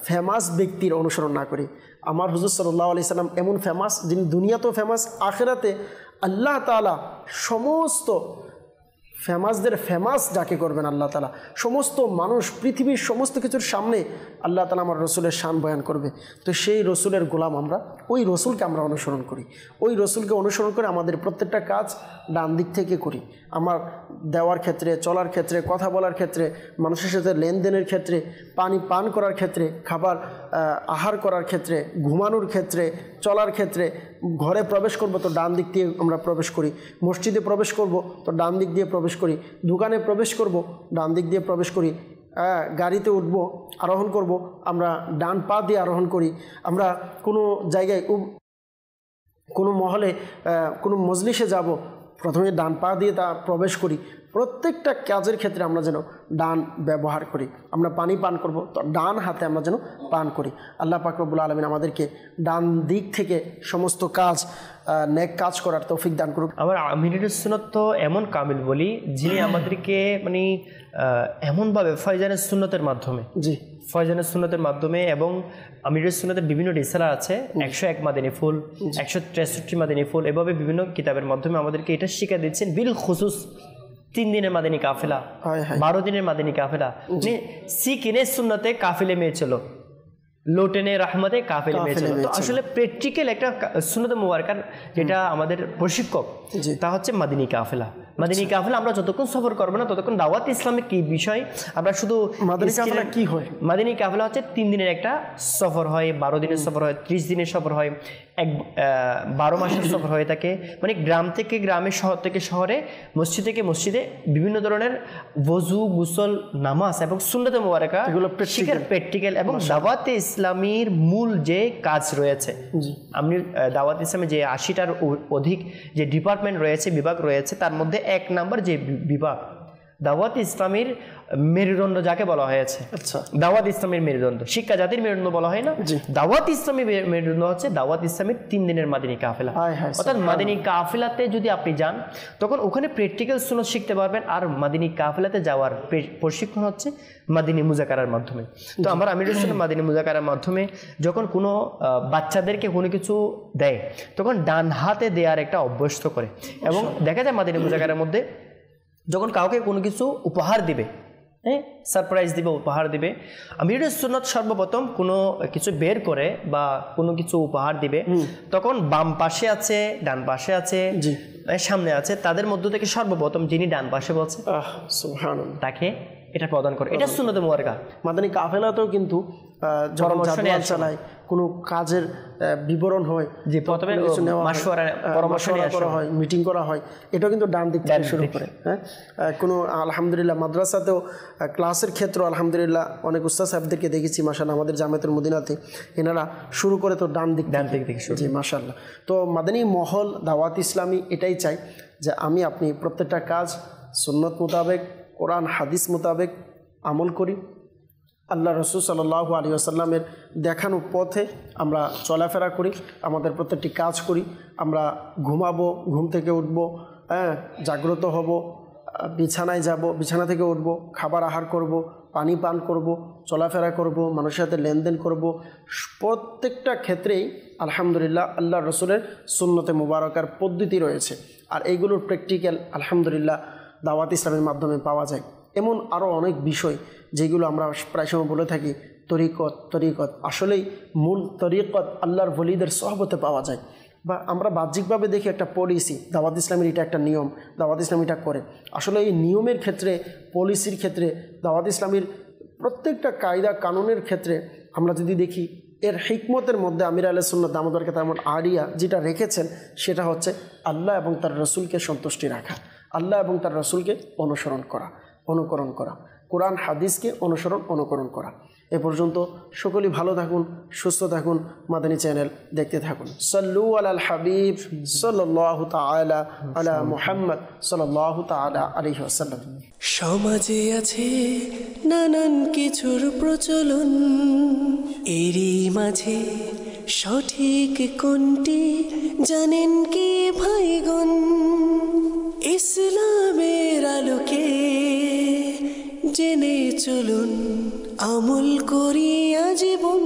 ফেমাস ব্যক্তির অনুসরণ না করি। আমার হুজুর সাল্লাল্লাহু আলাইহি সাল্লাম এমন ফেমাস, যিনি দুনিয়াতেও ফেমাস, আখিরাতে আল্লাহ তাআলা সমস্ত ফেমাসদের ফেমাস যাকে করবেন আল্লাহ তাআলা, সমস্ত মানুষ, পৃথিবীর সমস্ত কিছুর সামনে আল্লাহ তাআলা আমার রসুলের শান বয়ান করবে। তো সেই রসুলের গোলাম আমরা, ওই রসুলকে আমরা অনুসরণ করি। ওই রসুলকে অনুসরণ করে আমাদের প্রত্যেকটা কাজ ডান দিক থেকে করি। আমার দেওয়ার ক্ষেত্রে, চলার ক্ষেত্রে, কথা বলার ক্ষেত্রে, মানুষের সাথে লেনদেনের ক্ষেত্রে, পানি পান করার ক্ষেত্রে, খাবার আহার করার ক্ষেত্রে, ঘুমানোর ক্ষেত্রে, চলার ক্ষেত্রে, ঘরে প্রবেশ করব তো ডান দিক দিয়ে আমরা প্রবেশ করি, মসজিদে প্রবেশ করব তো ডান দিক দিয়ে প্রবেশ করি, দোকানে প্রবেশ করব ডান দিক দিয়ে প্রবেশ করি, গাড়িতে উঠব, আরোহণ করব, আমরা ডান পা দিয়ে আরোহণ করি। আমরা কোনো জায়গায়, কোনো মহলে, কোনো মজলিসে যাব, প্রথমে ডান পা দিয়ে তা প্রবেশ করি। প্রত্যেকটা কাজের ক্ষেত্রে আমরা যেন ডান ব্যবহার করি। আমরা পানি পান করব তো ডান হাতে আমরা যেন পান করি। আল্লাহ পাক রব্বুল আলামিন আমাদেরকে ডান দিক থেকে সমস্ত কাজ, নেক কাজ করার তৌফিক দান করুক। আমার আমিরুল সুন্নাত তো এমন কামিল বলি, যিনি আমাদেরকে মানে এমনভাবে ফয়জানের সুন্নতের মাধ্যমে, জি, ফয়জানের সুন্নতের মাধ্যমে, এবং আমিরুল সুন্নাতের বিভিন্ন রিসালা আছে, 101 মাদানী ফুল, 163 মাদানী ফুল, এভাবে বিভিন্ন কিতাবের মাধ্যমে আমাদেরকে এটা শিক্ষা দিচ্ছেন। বিল খুসুস 3 দিনের মাদানী কাফেলা, 12 দিনের মাদানী কাফেলা, সিকিনে সুন্নতে কাফিলে মেয়ে চলো, লোটেনে রহমতে কাফিলে মেয়ে চলো। তো আসলে প্র্যাকটিক্যাল একটা সুন্নতে মুবারকার যেটা আমাদের প্রশিক্ষক, তা হচ্ছে মাদিনী কাফেলা। মাদিনী কাফেলা আমরা যতক্ষণ সফর করবো না ততক্ষণ দাওয়াত ইসলামিক কি বিষয় আমরা শুধু, মাদিনী কাফেলা কি হয়? মাদিনী কাফেলা হচ্ছে 3 দিনের একটা সফর হয়, 12 দিনের সফর হয়, 30 দিনের সফর হয়, 12 মাসের সফর হয়ে থাকে। মানে গ্রাম থেকে গ্রামে, শহর থেকে শহরে, মসজিদ থেকে মসজিদে বিভিন্ন ধরনের ওযু, গোসল, নামাজ এবং সুন্নতে মুবারকা এগুলো প্র্যাকটিক্যাল এবং দাওয়াত ইসলামীর মূল যে কাজ রয়েছে। আপনি দাওয়াত ইসলামে যে 80টার অধিক যে ডিপার্টমেন্ট রয়েছে, বিভাগ রয়েছে, তার মধ্যে 1 নম্বর যে বিভাগ দাওয়াত ইসলামীর মেরুদণ্ড যাকে বলা হয়েছে, আচ্ছা, দাওয়াত ইসলামের মেরুদণ্ড, শিক্ষা জাতির মেরুদণ্ড বলা হয় না, দাওয়াত ইসলামী মেরুদণ্ড হচ্ছে দাওয়াত ইসলামের 3 দিনের মাদিনী কাফেলা। অর্থাৎ মাদিনী কাফেলাতে যদি আপনি যান তখন ওখানে প্র্যাকটিক্যাল সুন্নাত শিখতে পারবেন। আর মাদিনী কাফেলাতে যাওয়ার প্রশিক্ষণ হচ্ছে মাদিনী মুজাকারার মাধ্যমে। তো আমার আমিরুল সুন্নাত মাদিনী মুজাকারার মাধ্যমে যখন কোনো বাচ্চাদেরকে কোনো কিছু দেয় তখন ডান হাতে দেওয়ার একটা অভ্যস্ত করে। এবং দেখা যায় মাদিনী মুজাকারার মধ্যে যখন কাউকে কোনো কিছু উপহার দিবে, সারপ্রাইজ দিবে, উপহার দিবে, আমিরুল সুন্নাত সর্বপ্রথম কোনো কিছু বের করে বা কোনো কিছু উপহার দিবে, তখন বাম পাশে আছে, ডান পাশে আছে, সামনে আছে, তাদের মধ্য থেকে সর্বপ্রথম যিনি ডান পাশে বলছে তাকে এটা প্রদান করে। এটা সুন্নতে মুবারকা। মাদানী কাফেলাতেও কিন্তু যখন জাদওয়াল চালায়, কোনো কাজের বিবরণ হয়, যে প্রথমে পরামর্শ করা হয়, মিটিং করা হয়, এটাও কিন্তু ডান দিক থেকে শুরু করে। হ্যাঁ, কোনো আলহামদুলিল্লাহ মাদ্রাসাতেও ক্লাসের ক্ষেত্রে আলহামদুলিল্লাহ অনেক উস্তাদ সাহেবদেরকে দেখেছি মাশাআল্লাহ, আমাদের জামিয়াতুল মদিনাতে এনারা শুরু করে তো ডান দিক থেকে শুরু। জি মাশাআল্লাহ। তো মাদানী মহল দাওয়াত ইসলামী এটাই চাই যে আমি আপনি প্রত্যেকটা কাজ সুন্নত মোতাবেক, কোরআন হাদিস মোতাবেক আমল করি, আল্লাহ রসুল সাল্লাল্লাহু আলাইহি ওয়াসাল্লামের দেখানো পথে আমরা চলাফেরা করি, আমাদের প্রত্যেকটি কাজ করি। আমরা ঘুমাবো, ঘুম থেকে উঠবো, হ্যাঁ, জাগ্রত হব, বিছানায় যাব, বিছানা থেকে উঠব, খাবার আহার করব, পানি পান করব, চলাফেরা করব, মানুষের সাথে লেনদেন করব, প্রত্যেকটা ক্ষেত্রেই আলহামদুলিল্লাহ আল্লাহ রসুলের সুন্নতে মুবারকার পদ্ধতি রয়েছে। আর এইগুলোর প্র্যাকটিক্যাল আলহামদুলিল্লাহ দাওয়াত ইসলামের মাধ্যমে পাওয়া যায়। এমন আরও অনেক বিষয় যেগুলো আমরা প্রায় সময় বলে থাকি তরিকত আসলেই মূল তরিকত আল্লাহর ওলিদের সহবতে পাওয়া যায়। বা আমরা বাহ্যিকভাবে দেখি একটা পলিসি, দাওয়াত ইসলামের এটা একটা নিয়ম, দাওয়াত ইসলাম এটা করে। আসলে এই নিয়মের ক্ষেত্রে, পলিসির ক্ষেত্রে, দাওয়াত ইসলামের প্রত্যেকটা কায়দা কানুনের ক্ষেত্রে আমরা যদি দেখি, এর হিকমতের মধ্যে আমির আহলে সুন্নাত দামাত বরকাতুহুম আলিয়া যেটা রেখেছেন সেটা হচ্ছে আল্লাহ এবং তার রসুলকে সন্তুষ্টি রাখা, আল্লাহ এবং তার রসুলকে অনুকরণ করা, কোরআন হাদিসকে অনুকরণ করা। এ পর্যন্ত সকলেই ভালো থাকুন, সুস্থ থাকুন, মাদানী চ্যানেল দেখতে থাকুন। সাল্লু আলাল হাবিব সাল্লাল্লাহু তাআলা আলা মুহাম্মদ সাল্লাল্লাহু তাআলা আলাইহি ওয়াসাল্লাম। সমাজে আছে নানান কিছুর প্রচলন, এরই মাঝে সঠিক কোনটি জানেন কি ভাইগণ? ইসলামের আলোকে জেনে চলুন, আমল করিয়া জীবন।